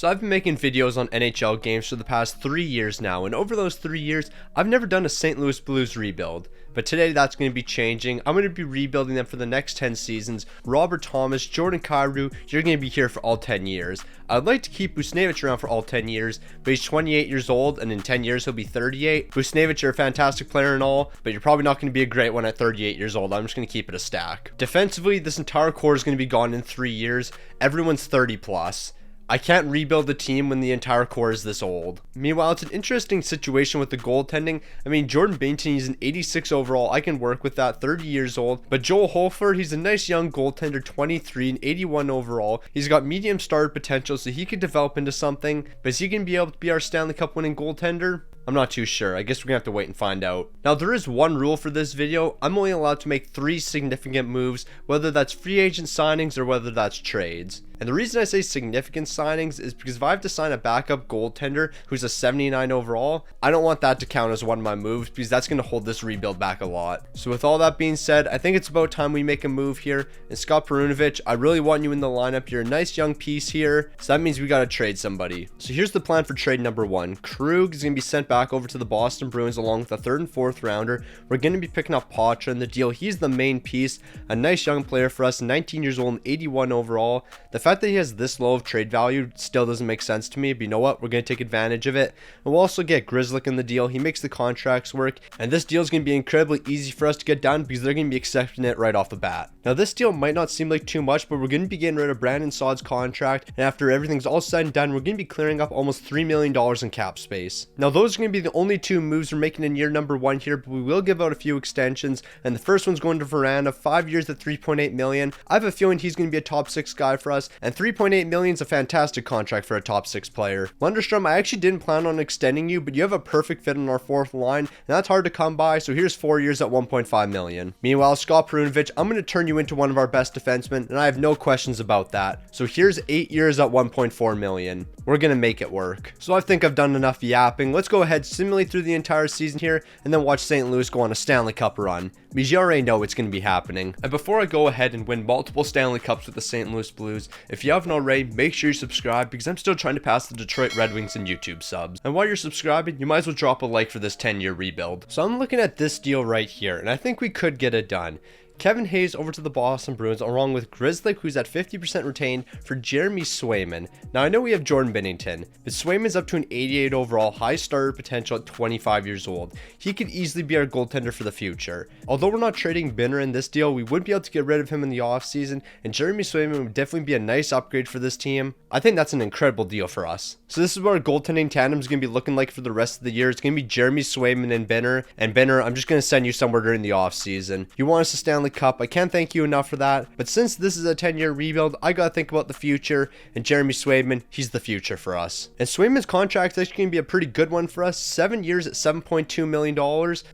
So I've been making videos on NHL games for the past 3 years now, and over those 3 years, I've never done a St. Louis Blues rebuild. But today that's going to be changing. I'm going to be rebuilding them for the next 10 seasons. Robert Thomas, Jordan Kyrou, you're going to be here for all 10 years. I'd like to keep Buchnevich around for all 10 years, but he's 28 years old, and in 10 years he'll be 38. Buchnevich, you're a fantastic player and all, but you're probably not going to be a great one at 38 years old. I'm just going to keep it a stack. Defensively, this entire core is going to be gone in 3 years. Everyone's 30 plus. I can't rebuild the team when the entire core is this old. Meanwhile, it's an interesting situation with the goaltending. I mean, Jordan Binnington, he's an 86 overall. I can work with that, 30 years old. But Joel Holford, he's a nice young goaltender, 23 and 81 overall. He's got medium star potential, so he could develop into something. But is he going to be able to be our Stanley Cup winning goaltender? I'm not too sure. I guess we're gonna have to wait and find out. Now, there is one rule for this video. I'm only allowed to make 3 significant moves, whether that's free agent signings or whether that's trades. And the reason I say significant signings is because if I have to sign a backup goaltender who's a 79 overall, I don't want that to count as one of my moves because that's going to hold this rebuild back a lot. So with all that being said, I think it's about time we make a move here. And Scott Perunovich, I really want you in the lineup. You're a nice young piece here. So that means we got to trade somebody. So here's the plan for trade number 1. Krug is going to be sent back over to the Boston Bruins along with a 3rd and 4th rounder. We're going to be picking up Patra in the deal. He's the main piece. A nice young player for us, 19 years old and 81 overall. The fact that he has this low of trade value still doesn't make sense to me, but you know what? We're going to take advantage of it. And we'll also get Grzelcyk in the deal. He makes the contracts work, and this deal is going to be incredibly easy for us to get done because they're going to be accepting it right off the bat. Now, this deal might not seem like too much, but we're going to be getting rid of Brandon Saad's contract, and after everything's all said and done, we're going to be clearing up almost $3 million in cap space. Now, those are going to be the only 2 moves we're making in year number 1 here, but we will give out a few extensions, and the first one's going to Veranda, 5 years at $3.8 million. I have a feeling he's going to be a top 6 guy for us, and $3.8 million is a fantastic contract for a top 6 player. Lundestrom, I actually didn't plan on extending you, but you have a perfect fit on our 4th line, and that's hard to come by, so here's 4 years at $1.5 million. Meanwhile, Scott Perunovich, I'm going to turn you into one of our best defensemen, and I have no questions about that. So here's 8 years at $1.4 million. We're going to make it work. So I think I've done enough yapping. Let's go ahead, simulate through the entire season here, and then watch St. Louis go on a Stanley Cup run. Because you already know it's going to be happening. And before I go ahead and win multiple Stanley Cups with the St. Louis Blues, if you haven't already, make sure you subscribe because I'm still trying to pass the Detroit Red Wings in YouTube subs. And while you're subscribing, you might as well drop a like for this 10-year rebuild. So I'm looking at this deal right here, and I think we could get it done. Kevin Hayes over to the Boston Bruins along with Grzelcyk, who's at 50% retained, for Jeremy Swayman. Now I know we have Jordan Binnington, but Swayman's up to an 88 overall, high starter potential at 25 years old. He could easily be our goaltender for the future. Although we're not trading Binner in this deal, we would be able to get rid of him in the offseason, and Jeremy Swayman would definitely be a nice upgrade for this team. I think that's an incredible deal for us. So this is what our goaltending tandem is going to be looking like for the rest of the year. It's going to be Jeremy Swayman and Binner. And Binner, I'm just going to send you somewhere during the offseason. You want us to Stanley Cup. I can't thank you enough for that. But since this is a 10-year rebuild, I got to think about the future. And Jeremy Swayman, he's the future for us. And Swayman's contract is actually going to be a pretty good one for us. 7 years at $7.2 million.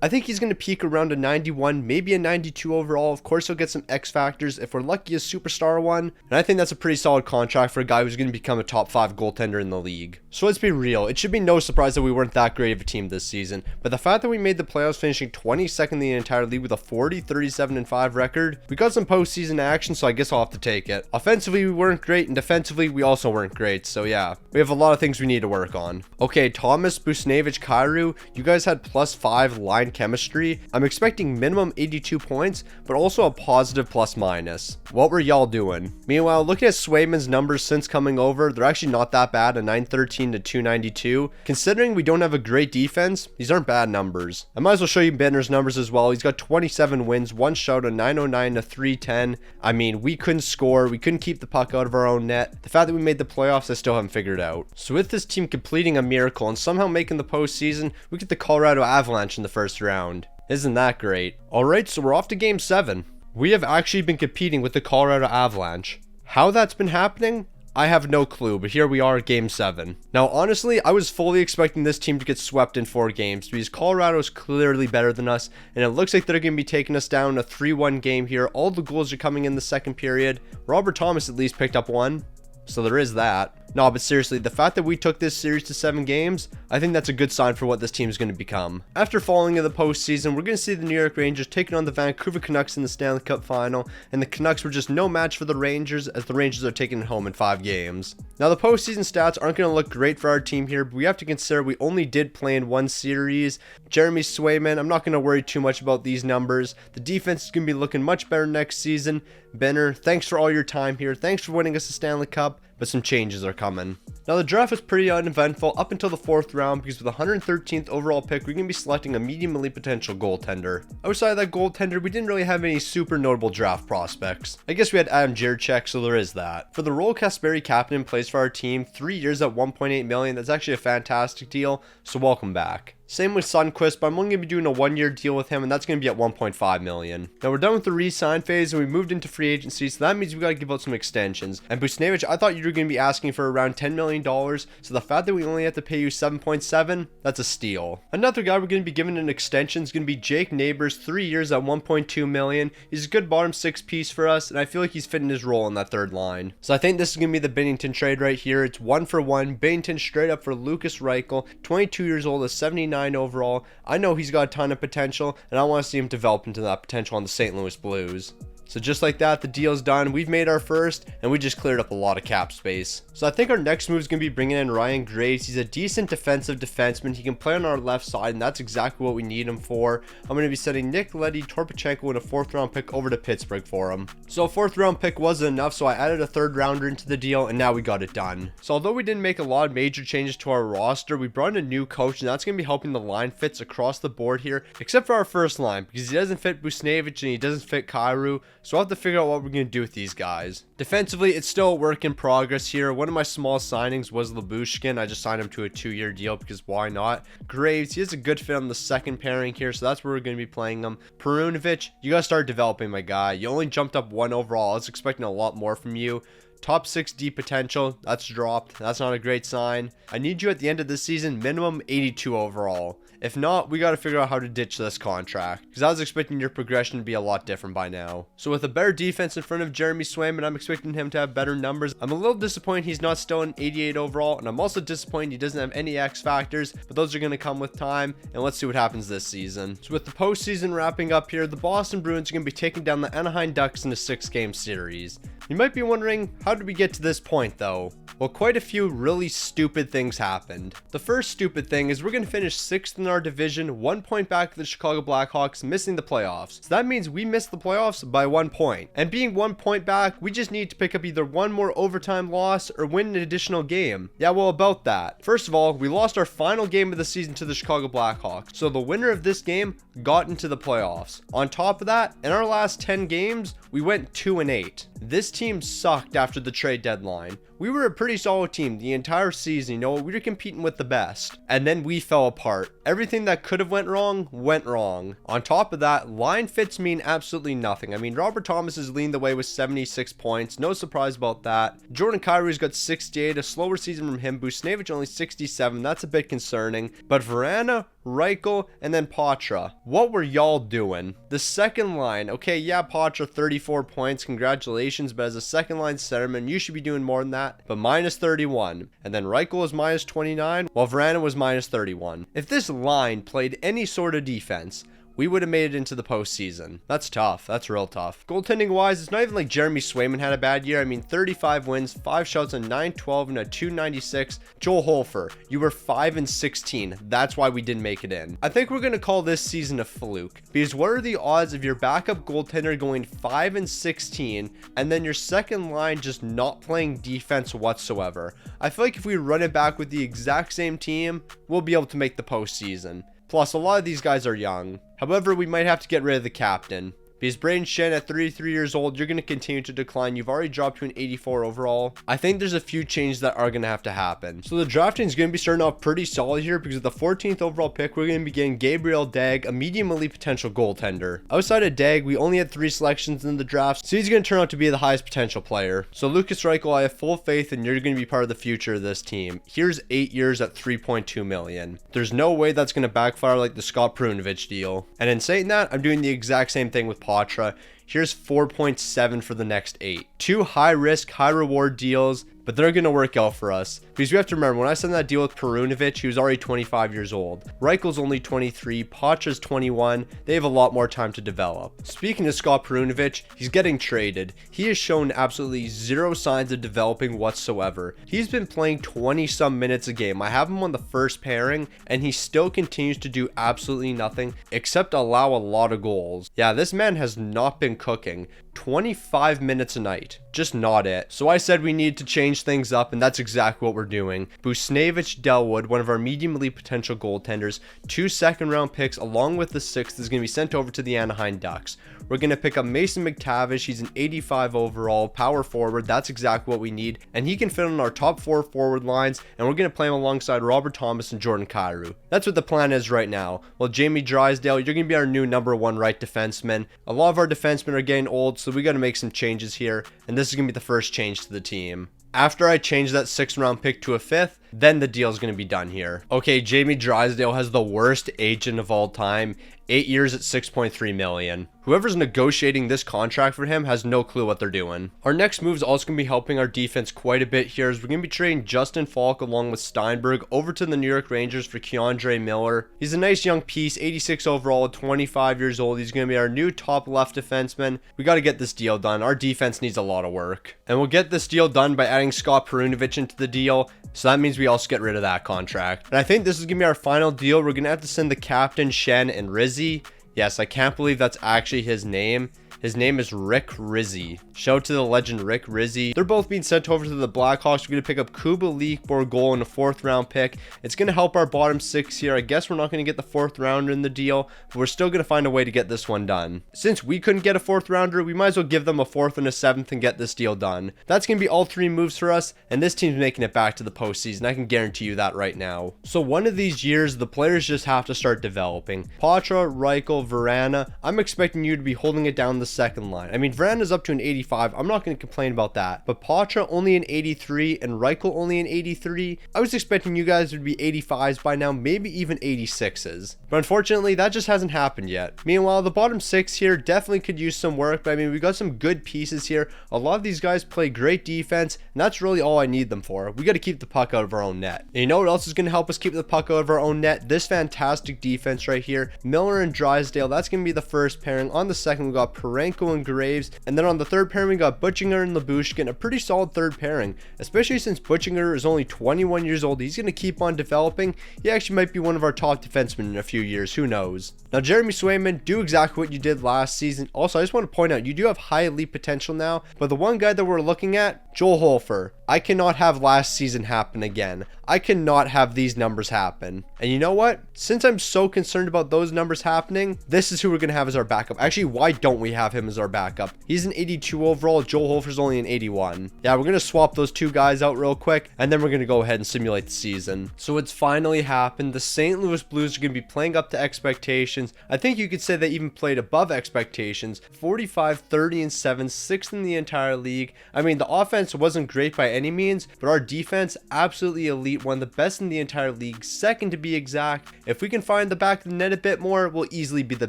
I think he's going to peak around a 91, maybe a 92 overall. Of course, he'll get some X factors. If we're lucky, a superstar one. And I think that's a pretty solid contract for a guy who's going to become a top 5 goaltender in the league. So let's be real. It should be no surprise that we weren't that great of a team this season. But the fact that we made the playoffs, finishing 22nd in the entire league with a 40, 37, and 5 record, we got some postseason action, so I guess I'll have to take it. Offensively, we weren't great, and defensively, we also weren't great. So yeah, we have a lot of things we need to work on. Okay, Thomas, Buchnevich, Kyrou, you guys had +5 line chemistry. I'm expecting minimum 82 points, but also a positive plus-minus. What were y'all doing? Meanwhile, looking at Swayman's numbers since coming over, they're actually not that bad, a 913 to 292. Considering we don't have a great defense, these aren't bad numbers. I might as well show you Benner's numbers as well. He's got 27 wins, 1 shutout, a 909 to 310. I mean, we couldn't score, we couldn't keep the puck out of our own net. The fact that we made the playoffs, I still haven't figured out. So with this team completing a miracle and somehow making the postseason, we get the Colorado Avalanche in the first round. Isn't that great? Alright, so we're off to game 7. We have actually been competing with the Colorado Avalanche. How that's been happening? I have no clue, but here we are at game 7. Now, honestly, I was fully expecting this team to get swept in 4 games because Colorado is clearly better than us, and it looks like they're going to be taking us down a 3-1 game here. All the goals are coming in the second period. Robert Thomas at least picked up 1, so there is that. No, but seriously, the fact that we took this series to 7 games, I think that's a good sign for what this team is going to become. After falling in the postseason, we're going to see the New York Rangers taking on the Vancouver Canucks in the Stanley Cup final, and the Canucks were just no match for the Rangers, as the Rangers are taking it home in 5 games. Now, the postseason stats aren't going to look great for our team here, but we have to consider we only did play in 1 series. Jeremy Swayman, I'm not going to worry too much about these numbers. The defense is going to be looking much better next season. Benner, thanks for all your time here. Thanks for winning us a Stanley Cup, but some changes are coming. Now, the draft was pretty uneventful up until the 4th round, because with the 113th overall pick, we're going to be selecting a medium elite potential goaltender. Outside of that goaltender, we didn't really have any super notable draft prospects. I guess we had Adam Jiricek, so there is that. For the role Kasperi Kapanen plays for our team, 3 years at $1.8 million, that's actually a fantastic deal, so welcome back. Same with Sundqvist, but I'm only going to be doing a 1-year deal with him, and that's going to be at $1.5 million. Now, we're done with the re-sign phase, and we moved into free agency, so that means we got to give out some extensions. And Buchnevich, I thought you were going to be asking for around $10 million, so the fact that we only have to pay you 7.7, that's a steal. Another guy we're going to be giving an extension is going to be Jake Neighbors, 3 years at $1.2 million. He's a good bottom 6 piece for us, and I feel like he's fitting his role in that 3rd line. So I think this is going to be the Binnington trade right here. It's 1-for-1. Binnington straight up for Lucas Reichel, 22 years old, a 79 overall. I know he's got a ton of potential, and I want to see him develop into that potential on the St. Louis Blues. So just like that, the deal's done. We've made our first, and we just cleared up a lot of cap space. So I think our next move is going to be bringing in Ryan Graves. He's a decent defensive defenseman. He can play on our left side, and that's exactly what we need him for. I'm going to be sending Nick Leddy, Torpachenko, and a 4th round pick over to Pittsburgh for him. So a 4th round pick wasn't enough, so I added a 3rd rounder into the deal, and now we got it done. So although we didn't make a lot of major changes to our roster, we brought in a new coach, and that's going to be helping the line fits across the board here, except for our first line, because he doesn't fit Buchnevich and he doesn't fit Kyrou. So I'll have to figure out what we're going to do with these guys. Defensively, it's still a work in progress here. One of my small signings was Labushkin. I just signed him to a 2-year deal because why not? Graves, he has a good fit on the 2nd pairing here, so that's where we're going to be playing him. Perunovic, you got to start developing, my guy. You only jumped up 1 overall. I was expecting a lot more from you. Top 6 D potential, that's dropped. That's not a great sign. I need you at the end of this season, minimum 82 overall. If not, we got to figure out how to ditch this contract, because I was expecting your progression to be a lot different by now. So with a better defense in front of Jeremy Swayman, I'm expecting him to have better numbers. I'm a little disappointed he's not still an 88 overall, and I'm also disappointed he doesn't have any X factors, but those are going to come with time, and let's see what happens this season. So with the postseason wrapping up here, the Boston Bruins are going to be taking down the Anaheim Ducks in a 6-game series. You might be wondering, how did we get to this point though? Well, quite a few really stupid things happened. The first stupid thing is we're going to finish 6th in our division, 1 point back to the Chicago Blackhawks, missing the playoffs. So that means we missed the playoffs by 1 point. And being 1 point back, we just need to pick up either one more overtime loss or win an additional game. Yeah, well, about that. First of all, we lost our final game of the season to the Chicago Blackhawks. So the winner of this game got into the playoffs. On top of that, in our last 10 games, we went 2-8. This team sucked after the trade deadline. We were a pretty solid team the entire season, you know, we were competing with the best. And then we fell apart. Everything that could have went wrong. On top of that, line fits mean absolutely nothing. I mean, Robert Thomas is leading the way with 76 points. No surprise about that. Jordan Kyrou's got 68, a slower season from him. Buchnevich only 67. That's a bit concerning. But Vrana, Reichel, and then Patra. What were y'all doing? The second line, okay, yeah, Patra 34 points, congratulations, but as a second line centerman, you should be doing more than that, but minus 31. And then Reichel was minus 29, while Vrana was minus 31. If this line played any sort of defense, we would have made it into the postseason. That's tough. That's real tough. Goaltending wise, it's not even like Jeremy Swayman had a bad year. I mean, 35 wins, 5 shots, a 912 and a 296. Joel Holfer, you were 5-16. That's why we didn't make it in. I think we're going to call this season a fluke, because what are the odds of your backup goaltender going 5-16 and then your second line just not playing defense whatsoever? I feel like if we run it back with the exact same team, we'll be able to make the postseason. Plus, a lot of these guys are young. However, we might have to get rid of the captain. Because Braden Shen at 33 years old, you're going to continue to decline. You've already dropped to an 84 overall. I think there's a few changes that are going to have to happen. So the drafting is going to be starting off pretty solid here, because with the 14th overall pick, we're going to be getting Gabriel Dag, a medium elite potential goaltender. Outside of Dag, we only had 3 selections in the draft, so he's going to turn out to be the highest potential player. So Lucas Reichel, I have full faith and you're going to be part of the future of this team. Here's 8 years at $3.2 million. There's no way that's going to backfire like the Scott Perunovic deal. And in saying that, I'm doing the exact same thing with Patra. Here's 4.7 for the next 8. 2 high risk, high reward deals. but they're going to work out for us. Because we have to remember, when I signed that deal with Perunovic, he was already 25 years old. Reichel's only 23, Pacha's 21. They have a lot more time to develop. Speaking of Scott Perunovic, he's getting traded. He has shown absolutely zero signs of developing whatsoever. He's been playing 20 some minutes a game. I have him on the first pairing, and he still continues to do absolutely nothing except allow a lot of goals. Yeah, this man has not been cooking. 25 minutes a night. Just not it. So I said we need to change things up, and that's exactly what we're doing. Busnevich Delwood, one of our medium elite potential goaltenders, 2 second-round picks along with the 6th is going to be sent over to the Anaheim Ducks. We're going to pick up Mason McTavish. He's an 85 overall power forward. That's exactly what we need, and he can fit on our top 4 forward lines, and we're going to play him alongside Robert Thomas and Jordan Kyrou. That's what the plan is right now. Well, Jamie Drysdale, you're going to be our new number 1 right defenseman. A lot of our defensemen are getting old, so we got to make some changes here, and this is going to be the first change to the team. After I change that 6th round pick to a 5th, then the deal is going to be done here. Okay, Jamie Drysdale has the worst agent of all time. 8 years at $6.3 million. Whoever's negotiating this contract for him has no clue what they're doing. Our next move is also going to be helping our defense quite a bit here, as we're going to be trading Justin Falk along with Steinberg over to the New York Rangers for Keandre Miller. He's a nice young piece, 86 overall, 25 years old. He's going to be our new top left defenseman. We got to get this deal done. Our defense needs a lot of work. And we'll get this deal done by adding Scott Perunovic into the deal. So that means we also get rid of that contract. And I think this is going to be our final deal. We're going to have to send the captain, Shen, and Rizzi. Yes, I can't believe that's actually his name. His name is Rick Rizzi. Shout out to the legend Rick Rizzi. They're both being sent over to the Blackhawks. We're going to pick up Kubalik Borgol in a 4th round pick. It's going to help our bottom 6 here. I guess we're not going to get the 4th rounder in the deal, but we're still going to find a way to get this one done. Since we couldn't get a 4th rounder, we might as well give them a 4th and a 7th and get this deal done. That's going to be all 3 moves for us, and this team's making it back to the postseason. I can guarantee you that right now. So one of these years, the players just have to start developing. Patra, Reichel, Verana, I'm expecting you to be holding it down the second line. I mean, Verana's up to an 85. I'm not going to complain about that. But Patra only an 83 and Reichel only an 83. I was expecting you guys would be 85s by now, maybe even 86s. But unfortunately, that just hasn't happened yet. Meanwhile, the bottom 6 here definitely could use some work. But I mean, we got some good pieces here. A lot of these guys play great defense, and that's really all I need them for. We got to keep the puck out of our own net. And you know what else is going to help us keep the puck out of our own net? This fantastic defense right here. Miller and Drysdale, that's going to be the first pairing. On the second, we got Parenko and Graves, and then on the third pairing we got Butchinger and Labushkin, a pretty solid third pairing, especially since Butchinger is only 21 years old. He's going to keep on developing. He actually might be one of our top defensemen in a few years, who knows. Now, Jeremy Swayman, do exactly what you did last season. Also, I just want to point out, you do have high elite potential now, but the one guy that we're looking at, Joel Hofer. I cannot have last season happen again. I cannot have these numbers happen. And you know what? Since I'm so concerned about those numbers happening, this is who we're going to have as our backup. Actually, why don't we have him as our backup? He's an 82 overall. Joel Hofer's only an 81. Yeah, we're going to swap those 2 guys out real quick, and then we're going to go ahead and simulate the season. So it's finally happened. The St. Louis Blues are going to be playing up to expectations. I think you could say they even played above expectations. 45, 30, and 7, 6th in the entire league. I mean, the offense wasn't great by any means, but our defense, absolutely elite, one of the best in the entire league, 2nd to be exact. If we can find the back of the net a bit more, we'll easily be the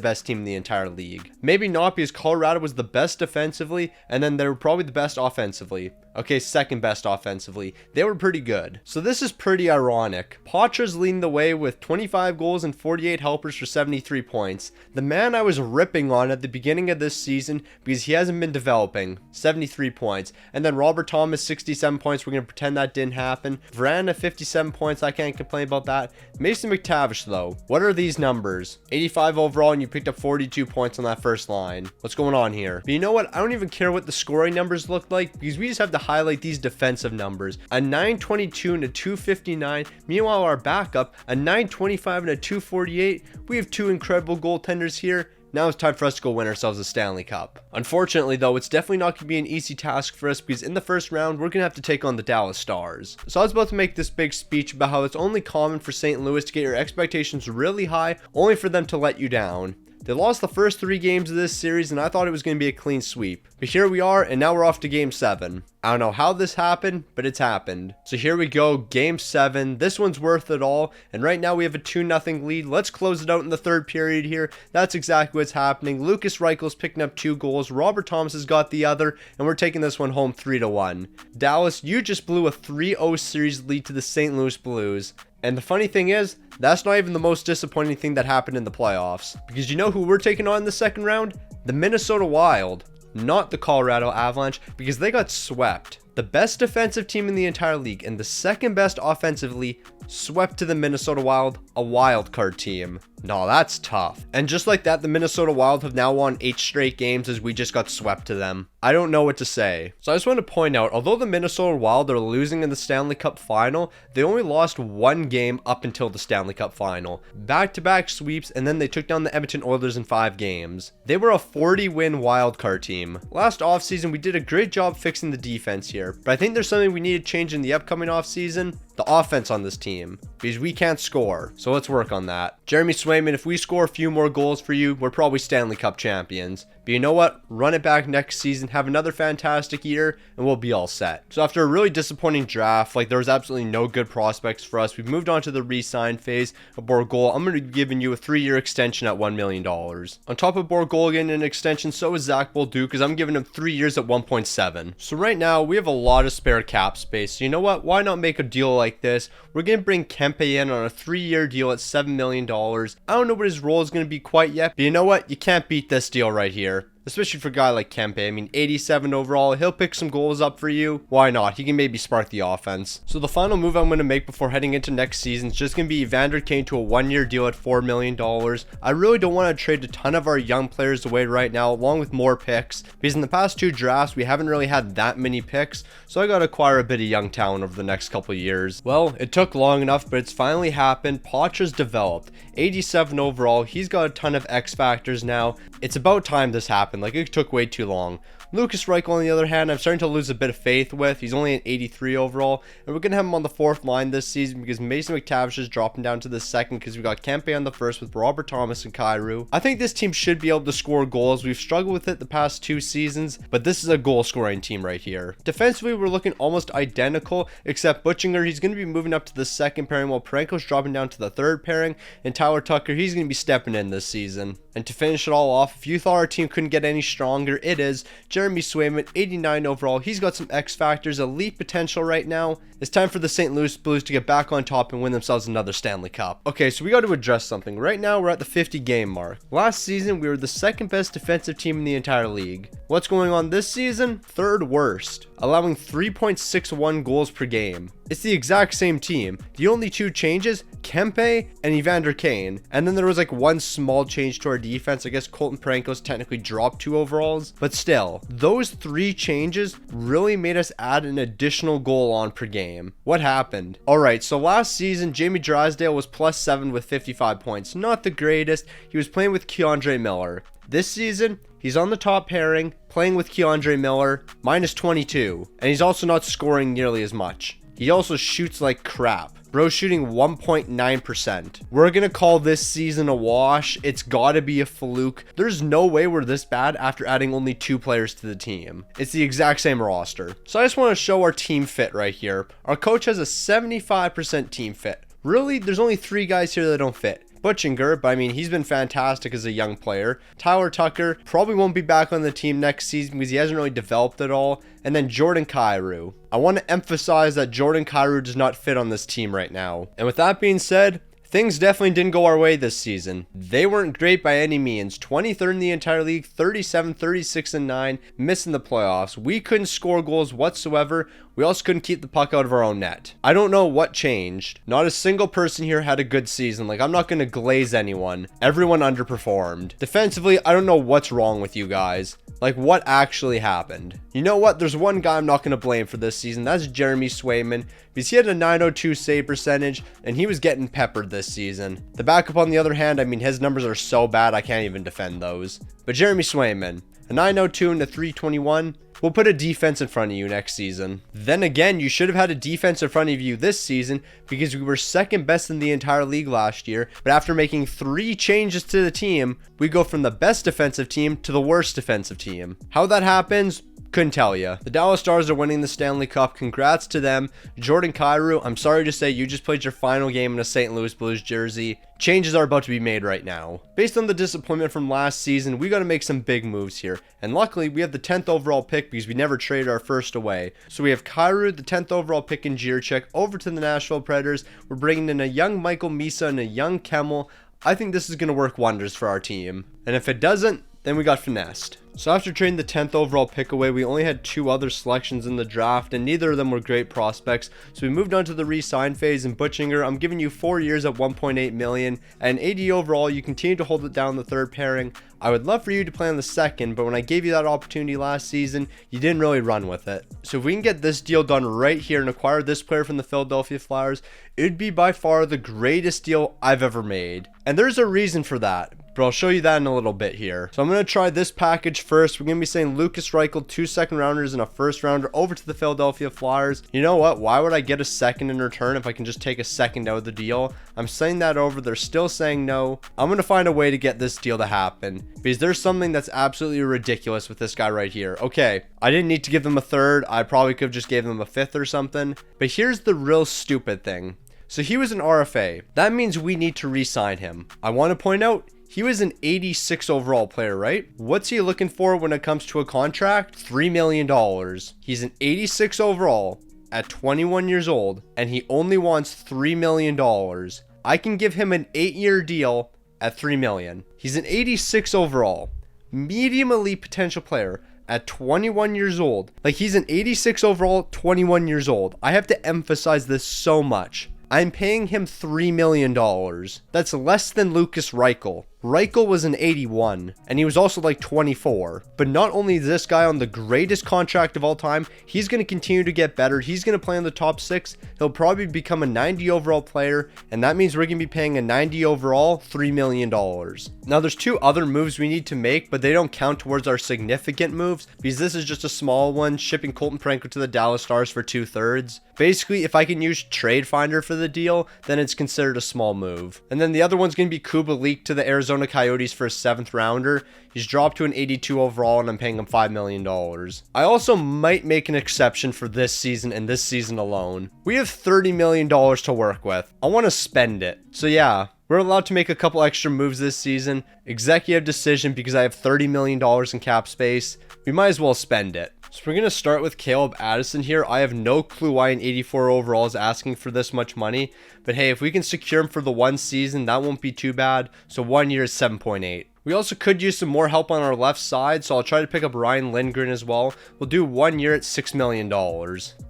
best team in the entire league. Maybe not, because Colorado was the best defensively, and then they were probably the best offensively. Okay, 2nd best offensively. They were pretty good. So this is pretty ironic. Patra's leading the way with 25 goals and 48 helpers for 73 points. The man I was ripping on at the beginning of this season because he hasn't been developing, 73 points. And then Robert Thomas, 67 points. We're going to pretend that didn't happen. Verana, 57 points. I can't complain about that. Mason McTavish, though. What are these numbers? 85 overall, and you picked up 42 points on that first line. What's going on here? But you know what? I don't even care what the scoring numbers look like, because we just have to highlight these defensive numbers. A 922 and a 259. Meanwhile, our backup, a 925 and a 248. We have 2 incredible goaltenders here. Now it's time for us to go win ourselves a Stanley Cup. Unfortunately, though, it's definitely not going to be an easy task for us, because in the first round, we're going to have to take on the Dallas Stars. So I was about to make this big speech about how it's only common for St. Louis to get your expectations really high, only for them to let you down. They lost the first 3 games of this series, and I thought it was going to be a clean sweep. But here we are, and now we're off to game 7. I don't know how this happened, but it's happened. So here we go, game 7. This one's worth it all, and right now we have a 2-0 lead. Let's close it out in the 3rd period here. That's exactly what's happening. Lucas Reichel's picking up 2 goals. Robert Thomas has got the other, and we're taking this one home 3-1. Dallas, you just blew a 3-0 series lead to the St. Louis Blues. And the funny thing is, that's not even the most disappointing thing that happened in the playoffs. Because you know who we're taking on in the 2nd round? The Minnesota Wild. Not the Colorado Avalanche, because they got swept. The best defensive team in the entire league and the 2nd best offensively swept to the Minnesota Wild, a wild card team. No, that's tough. And just like that, the Minnesota Wild have now won 8 straight games as we just got swept to them. I don't know what to say. So I just want to point out, although the Minnesota Wild are losing in the Stanley Cup final, they only lost 1 game up until the Stanley Cup final. Back-to-back sweeps, and then they took down the Edmonton Oilers in 5 games. They were a 40-win wildcard team. Last offseason, we did a great job fixing the defense here, but I think there's something we need to change in the upcoming offseason. The offense on this team, because we can't score, so let's work on that. Jeremy Swayman, if we score a few more goals for you, we're probably Stanley Cup champions. But you know what? Run it back next season, have another fantastic year, and we'll be all set. So after a really disappointing draft, like there was absolutely no good prospects for us, we've moved on to the re-sign phase of Borgol. I'm going to be giving you a 3-year extension at $1 million. On top of Borgol getting an extension, so is Zach Bolduc, because I'm giving him 3 years at 1.7. So right now, we have a lot of spare cap space. So you know what? Why not make a deal like this? We're going to bring Kempe in on a 3-year deal at $7 million. I don't know what his role is going to be quite yet, but you know what? You can't beat this deal right here. Especially for a guy like Kempe. I mean, 87 overall. He'll pick some goals up for you. Why not? He can maybe spark the offense. So the final move I'm going to make before heading into next season is just going to be Evander Kane to a 1-year deal at $4 million. I really don't want to trade a ton of our young players away right now, along with more picks. Because in the past 2 drafts, we haven't really had that many picks. So I got to acquire a bit of young talent over the next couple of years. Well, it took long enough, but it's finally happened. Poitras developed. 87 overall. He's got a ton of X factors now. It's about time this happened. Like, it took way too long. Lucas Reichel, on the other hand, I'm starting to lose a bit of faith with. He's only an 83 overall, and we're going to have him on the 4th line this season because Mason McTavish is dropping down to the 2nd because we got Kempe on the 1st with Robert Thomas and Kyrou. I think this team should be able to score goals. We've struggled with it the past 2 seasons, but this is a goal-scoring team right here. Defensively, we're looking almost identical, except Butchinger, he's going to be moving up to the 2nd pairing, while Parenko's dropping down to the 3rd pairing, and Tyler Tucker, he's going to be stepping in this season. And to finish it all off, if you thought our team couldn't get any stronger, it is. Jeremy Swayman, 89 overall. He's got some X factors, elite potential right now. It's time for the St. Louis Blues to get back on top and win themselves another Stanley Cup. Okay, so we got to address something. Right now, we're at the 50 game mark. Last season, we were the 2nd best defensive team in the entire league. What's going on this season? 3rd worst, allowing 3.61 goals per game. It's the exact same team. The only 2 changes, Kempe and Evander Kane. And then there was like 1 small change to our defense. I guess Colton Parenko's technically dropped 2 overalls. But still, those 3 changes really made us add an additional goal on per game. What happened? Alright, so last season, Jamie Drysdale was +7 with 55 points. Not the greatest. He was playing with Keandre Miller. This season, he's on the top pairing, playing with Keandre Miller, -22. And he's also not scoring nearly as much. He also shoots like crap. Bro's shooting 1.9%. We're going to call this season a wash. It's got to be a fluke. There's no way we're this bad after adding only 2 players to the team. It's the exact same roster. So I just want to show our team fit right here. Our coach has a 75% team fit. Really, there's only 3 guys here that don't fit. Butchinger, but I mean, he's been fantastic as a young player. Tyler Tucker probably won't be back on the team next season because he hasn't really developed at all. And then Jordan Kyrou. I want to emphasize that Jordan Kyrou does not fit on this team right now. And with that being said, things definitely didn't go our way this season. They weren't great by any means. 23rd in the entire league, 37, 36, and 9, missing the playoffs. We couldn't score goals whatsoever. We also couldn't keep the puck out of our own net. I don't know what changed. Not a single person here had a good season. Like, I'm not going to glaze anyone. Everyone underperformed. Defensively, I don't know what's wrong with you guys. Like, what actually happened? You know what? There's one guy I'm not going to blame for this season. That's Jeremy Swayman. Because he had a .902 save percentage, and he was getting peppered this season. The backup, on the other hand, I mean, his numbers are so bad, I can't even defend those. But Jeremy Swayman. a 902 and a 321. We'll put a defense in front of you next season. Then again, you should have had a defense in front of you this season because we were second best in the entire league last year. But after making 3 changes to the team, we go from the best defensive team to the worst defensive team. How that happens, couldn't tell you. The Dallas Stars are winning the Stanley Cup. Congrats to them. Jordan Kyrou, I'm sorry to say you just played your final game in a St. Louis Blues jersey. Changes are about to be made right now. Based on the disappointment from last season, we got to make some big moves here. And luckily, we have the 10th overall pick because we never traded our first away. So we have Kyrou, the 10th overall pick in Jiricek, over to the Nashville Predators. We're bringing in a young Michael Misa and a young Kemmel. I think this is going to work wonders for our team. And if it doesn't, then we got finessed. So after trading the 10th overall pick away, we only had 2 other selections in the draft, and neither of them were great prospects. So we moved on to the re-sign phase, and Butchinger, I'm giving you 4 years at $1.8 million, and 80 overall. You continue to hold it down the third pairing. I would love for you to play on the second, but when I gave you that opportunity last season, you didn't really run with it. So if we can get this deal done right here and acquire this player from the Philadelphia Flyers, it'd be by far the greatest deal I've ever made. And there's a reason for that, but I'll show you that in a little bit here. So I'm going to try this package first. We're going to be saying Lucas Reichel, 2 second rounders and a first rounder over to the Philadelphia Flyers. You know what? Why would I get a second in return if I can just take a second out of the deal? I'm saying that over. They're still saying no. I'm going to find a way to get this deal to happen because there's something that's absolutely ridiculous with this guy right here. Okay, I didn't need to give them a third. I probably could have just gave them a fifth or something. But here's the real stupid thing. So he was an RFA. That means we need to re-sign him. I want to point out, he was an 86 overall player, right? What's he looking for when it comes to a contract? $3 million. He's an 86 overall at 21 years old, and he only wants $3 million. I can give him an 8-year deal at $3 million. He's an 86 overall, medium elite potential player at 21 years old. Like, he's an 86 overall, 21 years old. I have to emphasize this so much. I'm paying him $3 million. That's less than Lucas Reichel. Reichel was an 81, and he was also like 24. But not only is this guy on the greatest contract of all time, he's going to continue to get better. He's going to play in the top 6. He'll probably become a 90 overall player, and that means we're going to be paying a 90 overall $3 million. Now, there's 2 other moves we need to make, but they don't count towards our significant moves because this is just a small one, shipping Colton Parayko to the Dallas Stars for 2/3. Basically, if I can use Trade Finder for the deal, then it's considered a small move. And then the other one's going to be Kubalik to the Arizona Coyotes for a 7th rounder. He's dropped to an 82 overall, and I'm paying him $5 million. I also might make an exception for this season and this season alone. We have $30 million to work with. I want to spend it. So yeah, we're allowed to make a couple extra moves this season. Executive decision because I have $30 million in cap space. We might as well spend it. So we're going to start with Caleb Addison here. I have no clue why an 84 overall is asking for this much money. But hey, if we can secure him for the 1 season, that won't be too bad. So 1 year is 7.8. We also could use some more help on our left side, so I'll try to pick up Ryan Lindgren as well. We'll do 1 year at $6 million.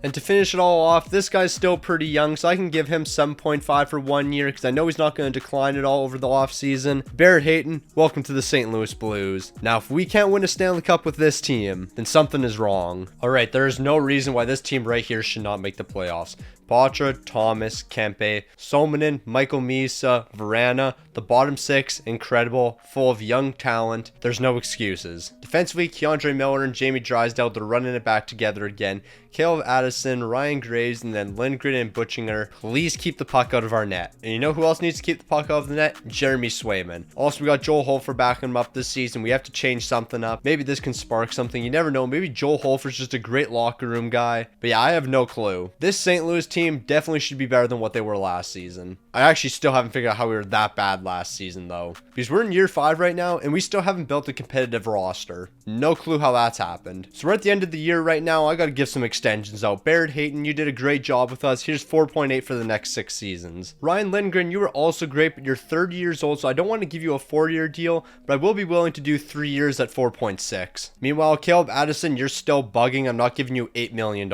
And to finish it all off, this guy's still pretty young, so I can give him 7.5 for 1 year because I know he's not going to decline at all over the offseason. Barrett Hayton, welcome to the St. Louis Blues. Now, if we can't win a Stanley Cup with this team, then something is wrong. Alright, there is no reason why this team right here should not make the playoffs. Batra, Thomas, Kempe, Somanen, Michael Misa, Verana, the bottom 6, incredible, full of young talent. There's no excuses. Defensively, Keandre Miller and Jamie Drysdale, they're running it back together again. Caleb Addison, Ryan Graves, and then Lindgren and Butchinger. Please keep the puck out of our net. And you know who else needs to keep the puck out of the net? Jeremy Swayman. Also, we got Joel Hofer backing him up this season. We have to change something up. Maybe this can spark something. You never know. Maybe Joel Hofer's just a great locker room guy. But yeah, I have no clue. This St. Louis team definitely should be better than what they were last season. I actually still haven't figured out how we were that bad last season though. Because we're in year 5 right now and we still haven't built a competitive roster. No clue how that's happened. So we're at the end of the year right now. I got to give some extensions out. Barrett Hayton, you did a great job with us. Here's 4.8 for the next 6 seasons. Ryan Lindgren, you were also great, but you're 30 years old, so I don't want to give you a 4-year deal, but I will be willing to do 3 years at 4.6. Meanwhile, Caleb Addison, you're still bugging. I'm not giving you $8 million.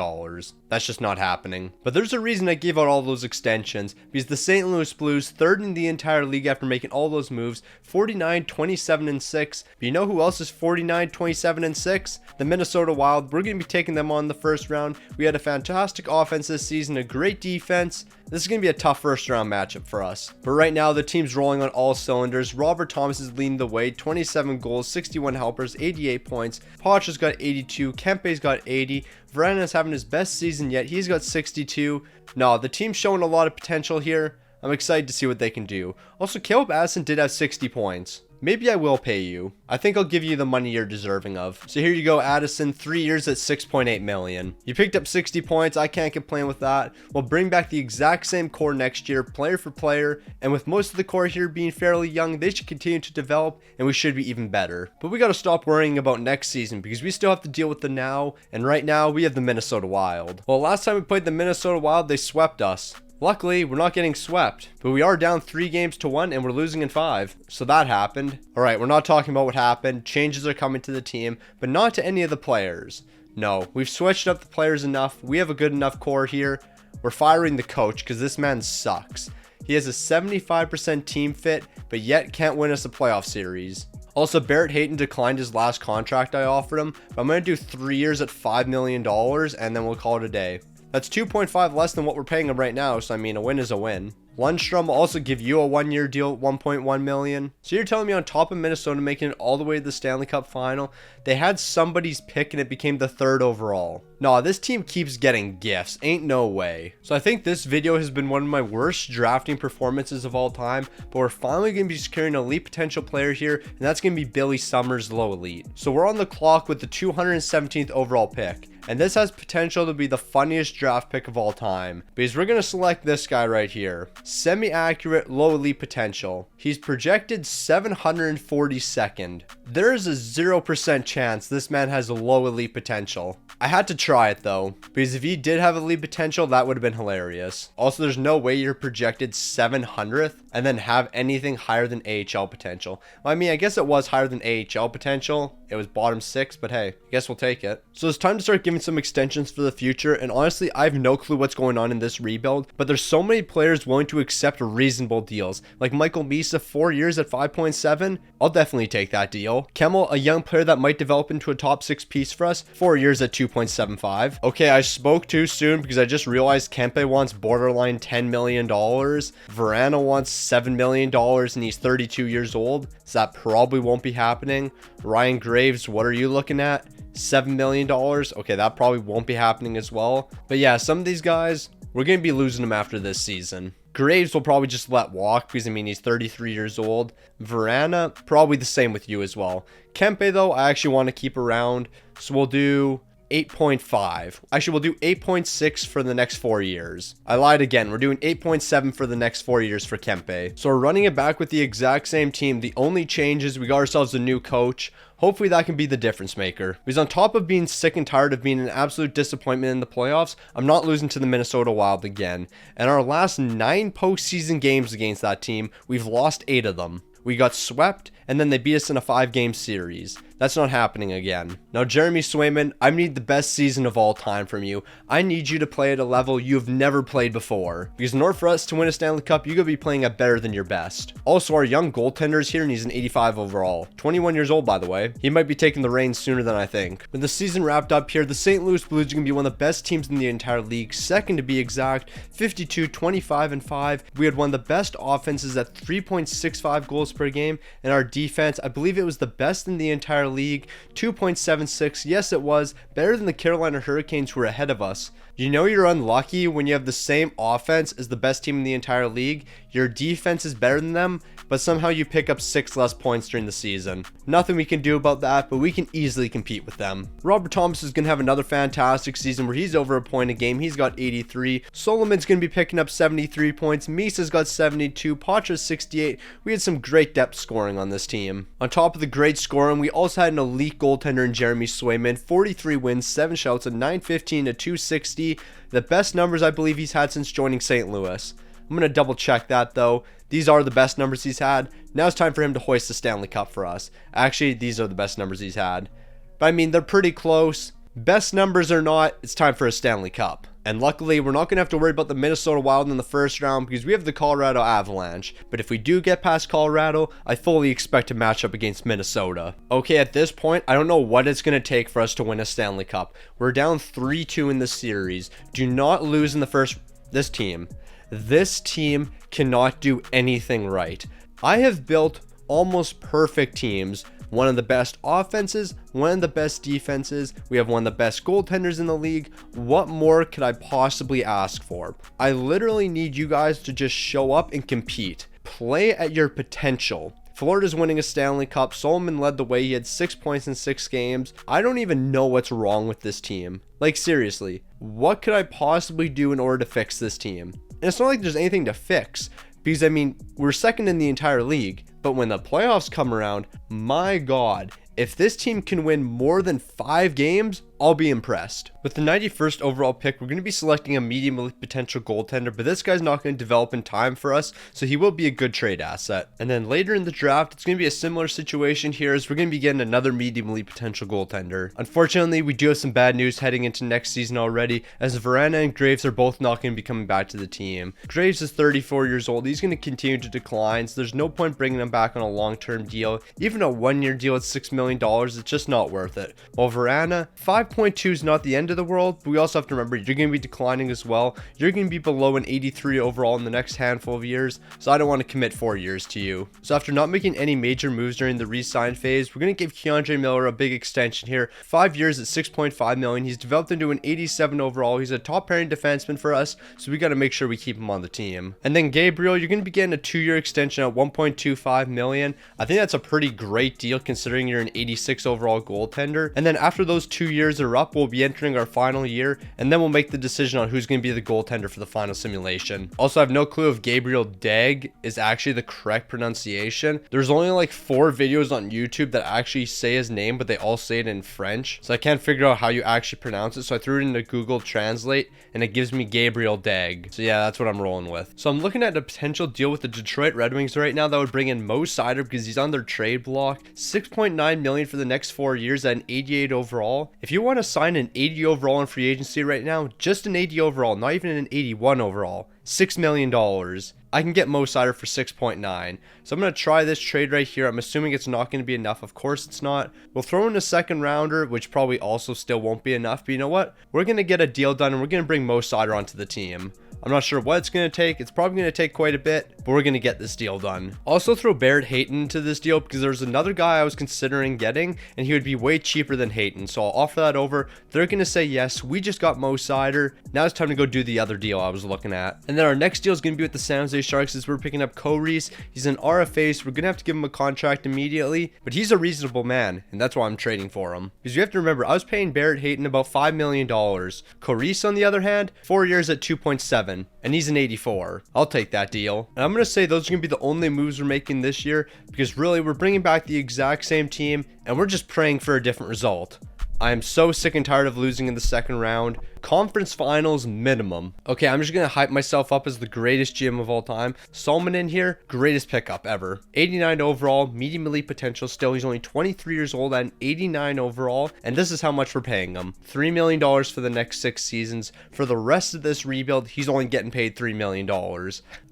That's just not happening. But there's a reason I gave out all those extensions, because the St. Louis Blues, 3rd in the entire league after making all those moves, 49, 27, and 6. But you know who else is 49, 27, and 6? The Minnesota Wild. We're going to be taking them on the first round. We had a fantastic offense this season, a great defense, This is going to be a tough first round matchup for us. But right now, the team's rolling on all cylinders. Robert Thomas is leading the way, 27 goals, 61 helpers, 88 points. Pacha's got 82, Kempe's got 80. Verana's having his best season yet. He's got 62. No, the team's showing a lot of potential here. I'm excited to see what they can do. Also, Caleb Addison did have 60 points. Maybe I will pay you. I think I'll give you the money you're deserving of. So here you go, Addison, 3 years at 6.8 million. You picked up 60 points. I can't complain with that. We'll bring back the exact same core next year, player for player. And with most of the core here being fairly young, they should continue to develop and we should be even better. But we got to stop worrying about next season because we still have to deal with the now. And right now, we have the Minnesota Wild. Well, last time we played the Minnesota Wild, they swept us. Luckily, we're not getting swept, but we are down 3 games to 1 and we're losing in 5. So that happened. All right, we're not talking about what happened. Changes are coming to the team, but not to any of the players. No, we've switched up the players enough. We have a good enough core here. We're firing the coach because this man sucks. He has a 75% team fit, but yet can't win us a playoff series. Also, Barrett Hayton declined his last contract I offered him, but I'm going to do 3 years at $5 million and then we'll call it a day. That's 2.5 less than what we're paying him right now, so I mean, a win is a win. Lundstrom will also give you a 1-year deal at $1.1 million. So you're telling me on top of Minnesota making it all the way to the Stanley Cup final, they had somebody's pick and it became the 3rd overall. Nah, this team keeps getting gifts. Ain't no way. So I think this video has been one of my worst drafting performances of all time, but we're finally going to be securing an elite potential player here, and that's going to be Billy Summers, low elite. So we're on the clock with the 217th overall pick. And this has potential to be the funniest draft pick of all time because we're going to select this guy right here. Semi-accurate, low elite potential. He's projected 742nd. There is a 0% chance this man has a low elite potential. I had to try it though, because if he did have elite potential, that would have been hilarious. Also, there's no way you're projected 700th and then have anything higher than AHL potential. Well, I mean, I guess it was higher than AHL potential. It was bottom 6, but hey, I guess we'll take it. So it's time to start giving some extensions for the future, and honestly, I have no clue what's going on in this rebuild, but there's so many players willing to accept reasonable deals. Like Michael Misa, 4 years at 5.7. I'll definitely take that deal. Kemmel, a young player that might develop into a top 6 piece for us, 4 years at 2.75. Okay, I spoke too soon because I just realized Kempe wants borderline $10 million. Verana wants $7 million and he's 32 years old, so that probably won't be happening. Ryan Graves, what are you looking at? $7 million. Okay, that probably won't be happening as well. But yeah, some of these guys, we're going to be losing them after this season. Graves will probably just let walk because, I mean, he's 33 years old. Verana, probably the same with you as well. Kempe, though, I actually want to keep around. So we'll do 8.5. Actually, we'll do 8.6 for the next 4 years. I lied again. We're doing 8.7 for the next 4 years for Kempe. So we're running it back with the exact same team. The only change is we got ourselves a new coach. Hopefully that can be the difference maker. Because on top of being sick and tired of being an absolute disappointment in the playoffs, I'm not losing to the Minnesota Wild again. And our last 9 postseason games against that team, we've lost 8 of them. We got swept, and then they beat us in a 5-game series. That's not happening again. Now, Jeremy Swayman, I need the best season of all time from you. I need you to play at a level you've never played before. Because in order for us to win a Stanley Cup, you gotta be playing at better than your best. Also, our young goaltender is here, and he's an 85 overall. 21 years old, by the way. He might be taking the reins sooner than I think. With the season wrapped up here, the St. Louis Blues are gonna be one of the best teams in the entire league. Second to be exact, 52, 25, and 5. We had one of the best offenses at 3.65 goals per game, and our defense, I believe it was the best in the entire league, 2.76. Yes, it was better than the Carolina Hurricanes, who were ahead of us. You know you're unlucky when you have the same offense as the best team in the entire league. Your defense is better than them, but somehow you pick up 6 less points during the season. Nothing we can do about that, but we can easily compete with them. Robert Thomas is going to have another fantastic season where he's over a point a game. He's got 83. Solomon's going to be picking up 73 points. Misa's got 72. Pacha's 68. We had some great depth scoring on this team. On top of the great scoring, we also had an elite goaltender in Jeremy Swayman. 43 wins, 7 shouts, a 915 to 260. The best numbers I believe he's had since joining St. Louis. I'm going to double check that though. These are the best numbers he's had. Now it's time for him to hoist the Stanley Cup for us. Actually, these are the best numbers he's had. But I mean, they're pretty close. Best numbers or not, it's time for a Stanley Cup. And luckily, we're not going to have to worry about the Minnesota Wild in the first round because we have the Colorado Avalanche. But if we do get past Colorado, I fully expect to match up against Minnesota. Okay, at this point, I don't know what it's going to take for us to win a Stanley Cup. We're down 3-2 in the series. Do not lose in the first... This team. this team cannot do anything right. I have built almost perfect teams. One of the best offenses, one of the best defenses. We have one of the best goaltenders in the league. What more could I possibly ask for? I literally need you guys to just show up and compete. Play at your potential. Florida's winning a Stanley Cup. Solomon led the way. He had 6 points in 6 games. I don't even know what's wrong with this team. Like, seriously, what could I possibly do in order to fix this team? And it's not like there's anything to fix, because I mean, we're second in the entire league. But when the playoffs come around, my God, if this team can win more than 5 games, I'll be impressed. With the 91st overall pick, we're going to be selecting a medium elite potential goaltender, but this guy's not going to develop in time for us, so he will be a good trade asset. And then later in the draft, it's going to be a similar situation here, as we're going to be getting another medium elite potential goaltender. Unfortunately, we do have some bad news heading into next season already, as Verana and Graves are both not going to be coming back to the team. Graves is 34 years old. He's going to continue to decline, so there's no point bringing him back on a long-term deal. Even a 1-year deal at $6 million, it's just not worth it. While Verana, 5.2 is not the end of the world, but we also have to remember you're going to be declining as well. You're going to be below an 83 overall in the next handful of years, so I don't want to commit 4 years to you. So after not making any major moves during the re-sign phase, we're going to give Keandre Miller a big extension here. 5 years at $6.5 million. He's developed into an 87 overall. He's a top pairing defenseman for us, so we got to make sure we keep him on the team. And then Gabriel, you're going to be getting a 2-year extension at $1.25 million. I think that's a pretty great deal considering you're an 86 overall goaltender. And then after those 2 years are up, we'll be entering our final year, and then we'll make the decision on who's going to be the goaltender for the final simulation. Also, I have no clue if Gabriel Dag is actually the correct pronunciation. There's only like 4 videos on YouTube that actually say his name, but they all say it in French, so I can't figure out how you actually pronounce it. So I threw it into Google Translate, and it gives me Gabriel Dag. So yeah, that's what I'm rolling with. So I'm looking at a potential deal with the Detroit Red Wings right now that would bring in Mo Seider, because he's on their trade block. $6.9 million for the next 4 years at an 88 overall. If you want to sign an 80 overall in free agency right now, just an 80 overall, not even an 81 overall, $6 million. I can get Mo Seider for 6.9. So I'm going to try this trade right here. I'm assuming it's not going to be enough. Of course it's not. We'll throw in a second rounder, which probably also still won't be enough. But you know what? We're going to get a deal done, and we're going to bring Mo Seider onto the team. I'm not sure what it's going to take. It's probably going to take quite a bit, but we're going to get this deal done. Also throw Barrett Hayton into this deal, because there's another guy I was considering getting, and he would be way cheaper than Hayton. So I'll offer that over. They're going to say yes. We just got Mo Seider. Now it's time to go do the other deal I was looking at. And then our next deal is going to be with the San Jose Sharks, as we're picking up Coreese. He's an RFA, so we're going to have to give him a contract immediately, but he's a reasonable man, and that's why I'm trading for him. Because you have to remember, I was paying Barrett Hayton about $5 million. Coreese, on the other hand, 4 years at 2.7, and he's an 84. I'll take that deal. And I'm going to say those are going to be the only moves we're making this year, because really we're bringing back the exact same team, and we're just praying for a different result. I am so sick and tired of losing in the second round. Conference finals minimum. Okay, I'm just going to hype myself up as the greatest GM of all time. Solomon in here, greatest pickup ever. 89 overall, medium elite potential still. He's only 23 years old at an 89 overall, and this is how much we're paying him. $3 million for the next 6 seasons. For the rest of this rebuild, he's only getting paid $3 million.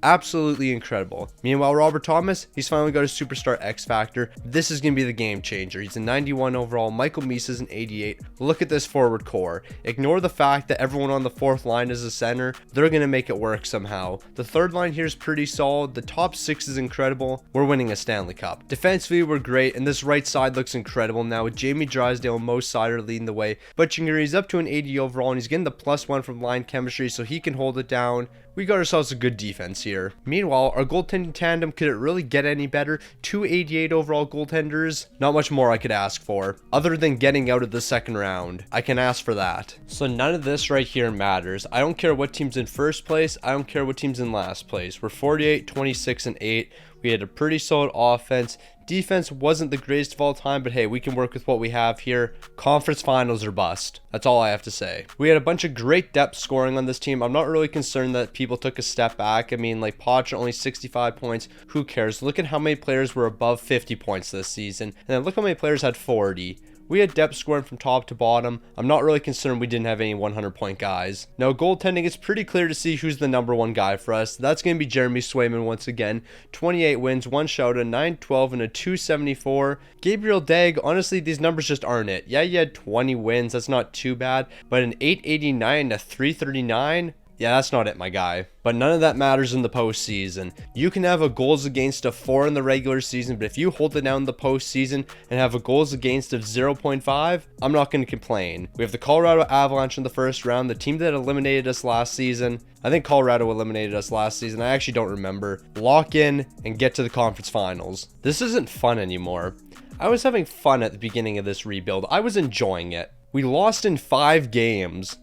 Absolutely incredible. Meanwhile, Robert Thomas, he's finally got a superstar X Factor. This is going to be the game changer. He's a 91 overall. Michael Misa's an 88. Look at this forward core. Ignore the fact that everyone on the 4th line is a center. They're going to make it work somehow. The 3rd line here is pretty solid. The top 6 is incredible. We're winning a Stanley Cup. Defensively, we're great, and this right side looks incredible now with Jamie Drysdale and Mo Seider leading the way. Butchinger, he's up to an 80 overall, and he's getting the +1 from line chemistry, so he can hold it down. We got ourselves a good defense here. Meanwhile, our goaltending tandem, could it really get any better? 2 88 overall goaltenders. Not much more I could ask for, other than getting out of the second round. I can ask for that. So none of this right here matters. I don't care what team's in first place. I don't care what team's in last place. We're 48, 26, and 8. We had a pretty solid offense. Defense wasn't the greatest of all time, but hey, we can work with what we have here. Conference finals or bust. That's all I have to say. We had a bunch of great depth scoring on this team. I'm not really concerned that people took a step back. I mean, like Poch only 65 points. Who cares? Look at how many players were above 50 points this season. And then look how many players had 40. We had depth scoring from top to bottom. I'm not really concerned we didn't have any 100-point guys. Now, goaltending, it's pretty clear to see who's the #1 guy for us. That's going to be Jeremy Swayman once again. 28 wins, 1 shutout, a 912, and a 274. Gabriel Dag, honestly, these numbers just aren't it. Yeah, he had 20 wins. That's not too bad. But an 889 to 339... Yeah, that's not it, my guy. But none of that matters in the postseason. You can have a goals against of 4 in the regular season, but if you hold it down in the postseason and have a goals against of 0.5, I'm not going to complain. We have the Colorado Avalanche in the first round, the team that eliminated us last season. I think Colorado eliminated us last season. I actually don't remember. Lock in and get to the conference finals. This isn't fun anymore. I was having fun at the beginning of this rebuild. I was enjoying it. We lost in 5 games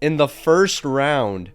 in the first round.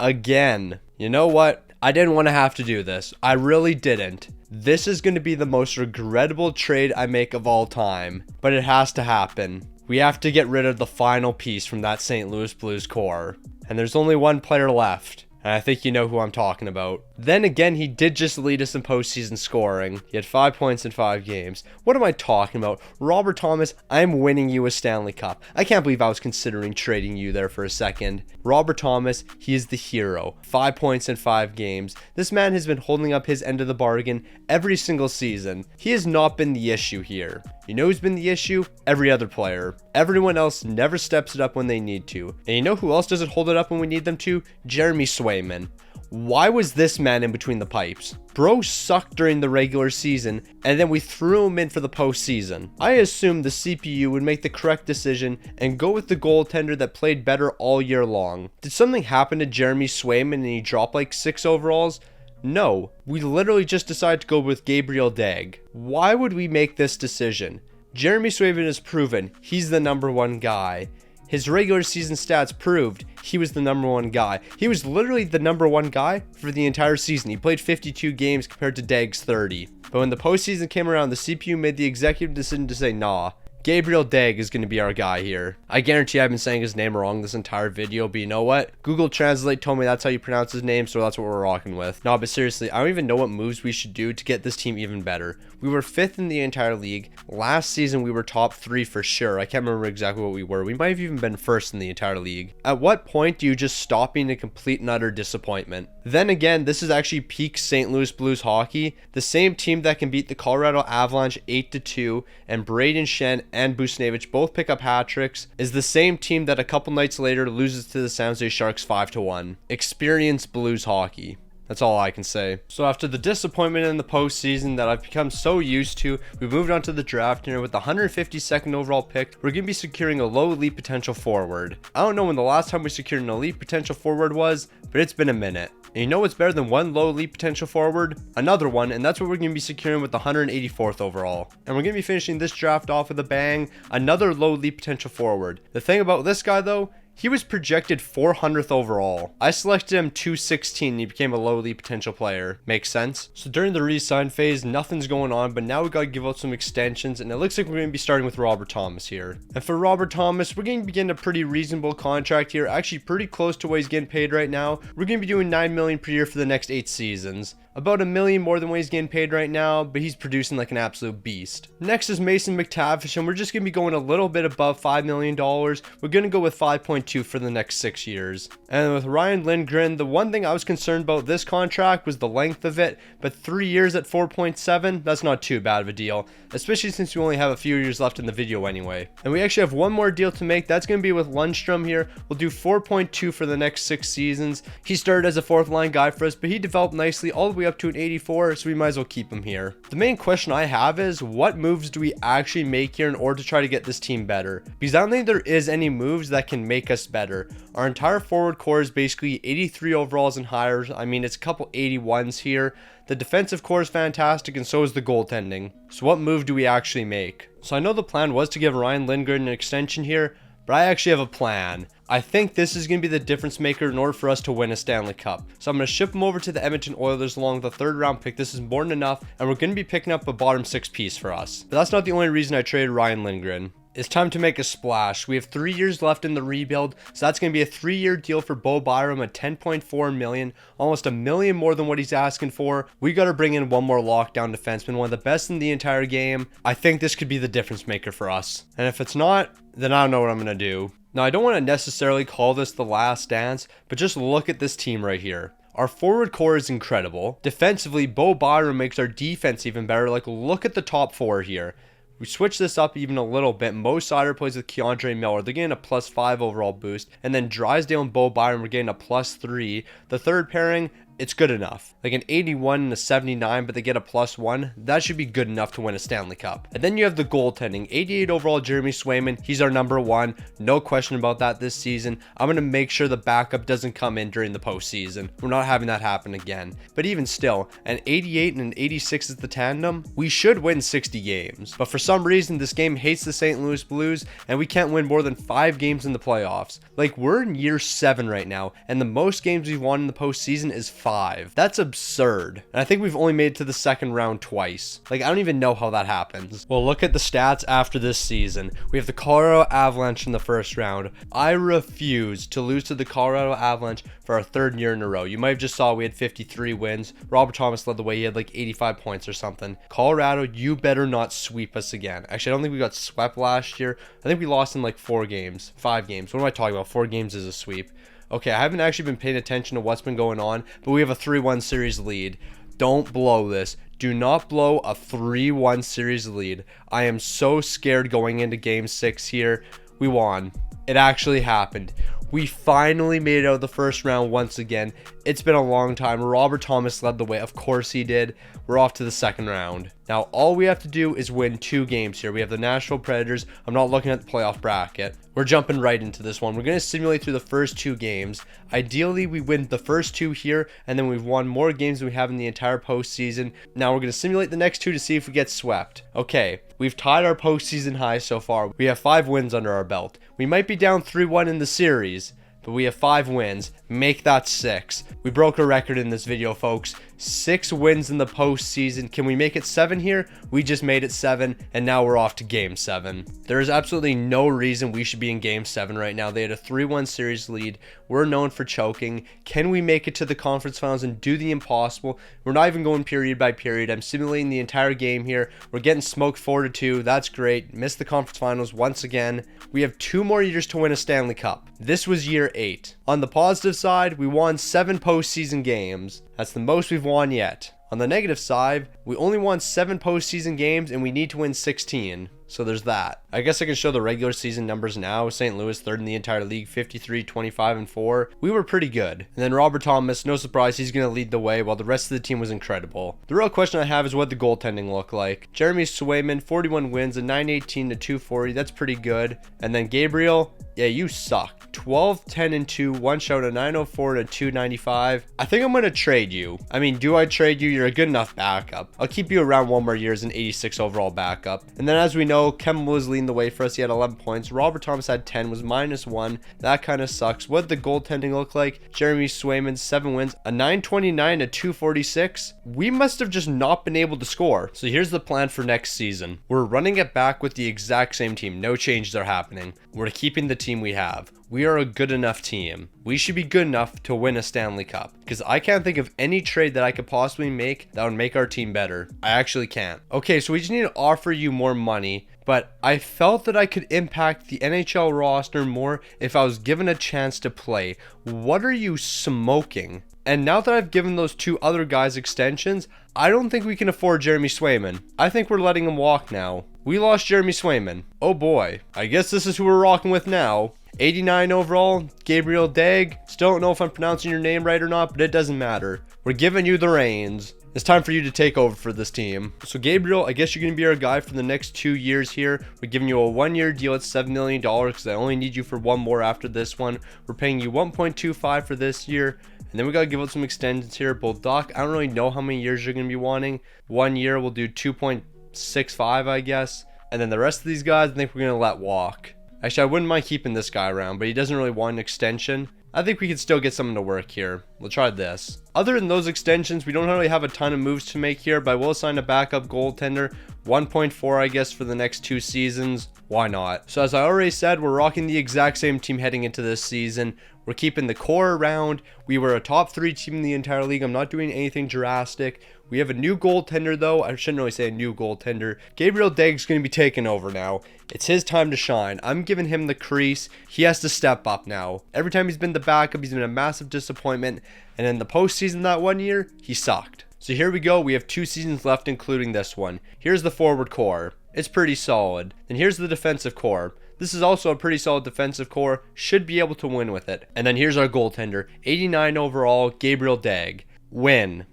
Again. You know what? I didn't want to have to do this. I really didn't. This is going to be the most regrettable trade I make of all time. But it has to happen. We have to get rid of the final piece from that St. Louis Blues core. And there's only one player left. And I think you know who I'm talking about. Then again, he did just lead us in postseason scoring. He had 5 points in 5 games. What am I talking about? Robert Thomas, I'm winning you a Stanley Cup. I can't believe I was considering trading you there for a second. Robert Thomas, he is the hero. 5 points in 5 games. This man has been holding up his end of the bargain every single season. He has not been the issue here. You know who's been the issue? Every other player. Everyone else never steps it up when they need to. And you know who else doesn't hold it up when we need them to? Jeremy Swayman. Why was this man in between the pipes? Bro sucked during the regular season, and then we threw him in for the postseason. I assumed the CPU would make the correct decision and go with the goaltender that played better all year long. Did something happen to Jeremy Swayman and he dropped like 6 overalls? No, we literally just decided to go with Gabriel Dag. Why would we make this decision? Jeremy Swayman has proven he's the number 1 guy. His regular season stats proved he was the number 1 guy. He was literally the number 1 guy for the entire season. He played 52 games compared to Dag's 30. But when the postseason came around, the CPU made the executive decision to say, nah, Gabriel Dag is going to be our guy here. I guarantee I've been saying his name wrong this entire video, but you know what? Google Translate told me that's how you pronounce his name, so that's what we're rocking with. No, but seriously, I don't even know what moves we should do to get this team even better. We were 5th in the entire league. Last season, we were top 3 for sure. I can't remember exactly what we were. We might have even been 1st in the entire league. At what point do you just stop being a complete and utter disappointment? Then again, this is actually peak St. Louis Blues hockey. The same team that can beat the Colorado Avalanche 8-2 and Braden Shen and Busnevich both pick up hat tricks is the same team that a couple nights later loses to the San Jose Sharks 5-1. Experience Blues hockey. That's all I can say. So after the disappointment in the postseason that I've become so used to, we've moved on to the draft here with the 152nd overall pick. We're going to be securing a low elite potential forward. I don't know when the last time we secured an elite potential forward was, but it's been a minute. And you know what's better than one low elite potential forward? Another one, and that's what we're going to be securing with the 184th overall. And we're going to be finishing this draft off with a bang, another low elite potential forward. The thing about this guy though, he was projected 400th overall. I selected him 216 and he became a low elite potential player. Makes sense? So during the re-sign phase, nothing's going on, but now we got to give out some extensions, and it looks like we're going to be starting with Robert Thomas here. And for Robert Thomas, we're going to begin a pretty reasonable contract here, actually pretty close to what he's getting paid right now. We're going to be doing $9 million per year for the next 8 seasons. About $1 million more than what he's getting paid right now, but he's producing like an absolute beast. Next is Mason McTavish, and we're just going to be going a little bit above $5 million. We're going to go with 5.2 for the next 6 years. And with Ryan Lindgren, the one thing I was concerned about this contract was the length of it, but 3 years at 4.7, that's not too bad of a deal, especially since we only have a few years left in the video anyway. And we actually have one more deal to make. That's going to be with Lundstrom here. We'll do 4.2 for the next 6 seasons. He started as a 4th line guy for us, but he developed nicely all the way up to an 84, so we might as well keep him here. The main question I have is, what moves do we actually make here in order to try to get this team better? Because I don't think there is any moves that can make us better. Our entire forward core is basically 83 overalls and higher. I mean, it's a couple 81s here. The defensive core is fantastic, and so is the goaltending. So what move do we actually make? So I know the plan was to give Ryan Lindgren an extension here, but I actually have a plan. I think this is going to be the difference maker in order for us to win a Stanley Cup. So I'm going to ship him over to the Edmonton Oilers along with the 3rd round pick. This is more than enough, and we're going to be picking up a bottom 6 piece for us. But that's not the only reason I traded Ryan Lindgren. It's time to make a splash. We have 3 years left in the rebuild, so that's going to be a 3-year deal for Bo Byram at $10.4 million, almost $1 million more than what he's asking for. We got to bring in one more lockdown defenseman, one of the best in the entire game. I think this could be the difference maker for us. And if it's not, then I don't know what I'm going to do. Now, I don't want to necessarily call this the last dance, but just look at this team right here. Our forward core is incredible. Defensively, Bo Byram makes our defense even better. Like, look at the top 4 here. We switch this up even a little bit. Mo Sider plays with Keandre Miller. They're getting a +5 overall boost. And then Drysdale and Bo Byron, we're getting a +3. The third pairing, it's good enough. Like an 81 and a 79, but they get a +1. That should be good enough to win a Stanley Cup. And then you have the goaltending. 88 overall Jeremy Swayman. He's our number one. No question about that this season. I'm going to make sure the backup doesn't come in during the postseason. We're not having that happen again. But even still, an 88 and an 86 is the tandem. We should win 60 games. But for some reason, this game hates the St. Louis Blues, and we can't win more than 5 games in the playoffs. Like, we're in year 7 right now, and the most games we've won in the postseason is 5. That's absurd. And I think we've only made it to the second round twice. Like, I don't even know how that happens. Well, look at the stats after this season. We have the Colorado Avalanche in the first round. I refuse to lose to the Colorado Avalanche for our 3rd year in a row. You might have just saw we had 53 wins. Robert Thomas led the way. He had like 85 points or something. Colorado, you better not sweep us again. Actually, I don't think we got swept last year. I think we lost in like 4 games, 5 games. What am I talking about? 4 games is a sweep. Okay, I haven't actually been paying attention to what's been going on, but we have a 3-1 series lead. Don't blow this. Do not blow a 3-1 series lead. I am so scared going into game 6 here. We won. It actually happened. We finally made it out of the first round once again. It's been a long time. Robert Thomas led the way. Of course he did. We're off to the second round. Now, all we have to do is win 2 games here. We have the Nashville Predators. I'm not looking at the playoff bracket. We're jumping right into this one. We're going to simulate through the first 2 games. Ideally, we win the first 2 here, and then we've won more games than we have in the entire postseason. Now, we're going to simulate the next 2 to see if we get swept. Okay, we've tied our postseason high so far. We have 5 wins under our belt. We might be down 3-1 in the series, but we have 5 wins. Make that 6. We broke a record in this video, folks. 6 wins in the postseason. Can we make it 7 here? We just made it 7, and now we're off to game 7. There is absolutely no reason we should be in game 7 right now. They had a 3-1 series lead. We're known for choking. Can we make it to the conference finals and do the impossible? We're not even going period by period. I'm simulating the entire game here. We're getting smoked 4-2. That's great. Missed the conference finals once again. We have 2 more years to win a Stanley Cup. This was year 8. On the positive side, we won 7 postseason games. That's the most we've won yet. On the negative side, we only won 7 postseason games and we need to win 16. So there's that. I guess I can show the regular season numbers now. St. Louis 3rd in the entire league, 53, 25, and 4. We were pretty good. And then Robert Thomas, no surprise, he's going to lead the way while the rest of the team was incredible. The real question I have is what the goaltending look like. Jeremy Swayman, 41 wins, a 918 to 240. That's pretty good. And then Gabriel, yeah, you suck. 12, 10, and 2, 1 shot, a 904 to 295. I think I'm going to trade you. I mean, do I trade you? You're a good enough backup. I'll keep you around 1 more year as an 86 overall backup. And then as we know, Kevin was leading the way for us. He had 11 points. Robert Thomas had 10, was -1. That kind of sucks. What did the goaltending look like? Jeremy Swayman, 7 wins, a 929 to 246. We must have just not been able to score. So here's the plan for next season. We're running it back with the exact same team. No changes are happening. We're keeping the team we have. We are a good enough team. We should be good enough to win a Stanley Cup. Because I can't think of any trade that I could possibly make that would make our team better. I actually can't. Okay, so we just need to offer you more money. But I felt that I could impact the NHL roster more if I was given a chance to play. What are you smoking? And now that I've given those 2 other guys extensions, I don't think we can afford Jeremy Swayman. I think we're letting him walk now. We lost Jeremy Swayman. Oh boy. I guess this is who we're rocking with now. 89 overall, Gabriel Dag. Still don't know if I'm pronouncing your name right or not, but it doesn't matter. We're giving you the reins. It's time for you to take over for this team. So Gabriel, I guess you're going to be our guy for the next 2 years here. We're giving you a 1-year deal at $7 million because I only need you for 1 more after this one. We're paying you 1.25 for this year. And then we got to give out some extensions here. Bulldog, I don't really know how many years you're going to be wanting. 1 year, we'll do 2.65, I guess. And then the rest of these guys, I think we're going to let walk. Actually, I wouldn't mind keeping this guy around, but he doesn't really want an extension. I think we could still get something to work here. We'll try this. Other than those extensions, we don't really have a ton of moves to make here, but I will assign a backup goaltender. 1.4, I guess, for the next 2 seasons. Why not? So as I already said, we're rocking the exact same team heading into this season. We're keeping the core around. We were a top 3 team in the entire league. I'm not doing anything drastic. We have a new goaltender, though. I shouldn't really say a new goaltender. Gabriel Dag's going to be taking over now. It's his time to shine. I'm giving him the crease. He has to step up now. Every time he's been the backup, he's been a massive disappointment. And in the postseason that 1 year, he sucked. So here we go. We have 2 seasons left, including this one. Here's the forward core. It's pretty solid. Then here's the defensive core. This is also a pretty solid defensive core. Should be able to win with it. And then here's our goaltender. 89 overall, Gabriel Dag. Win.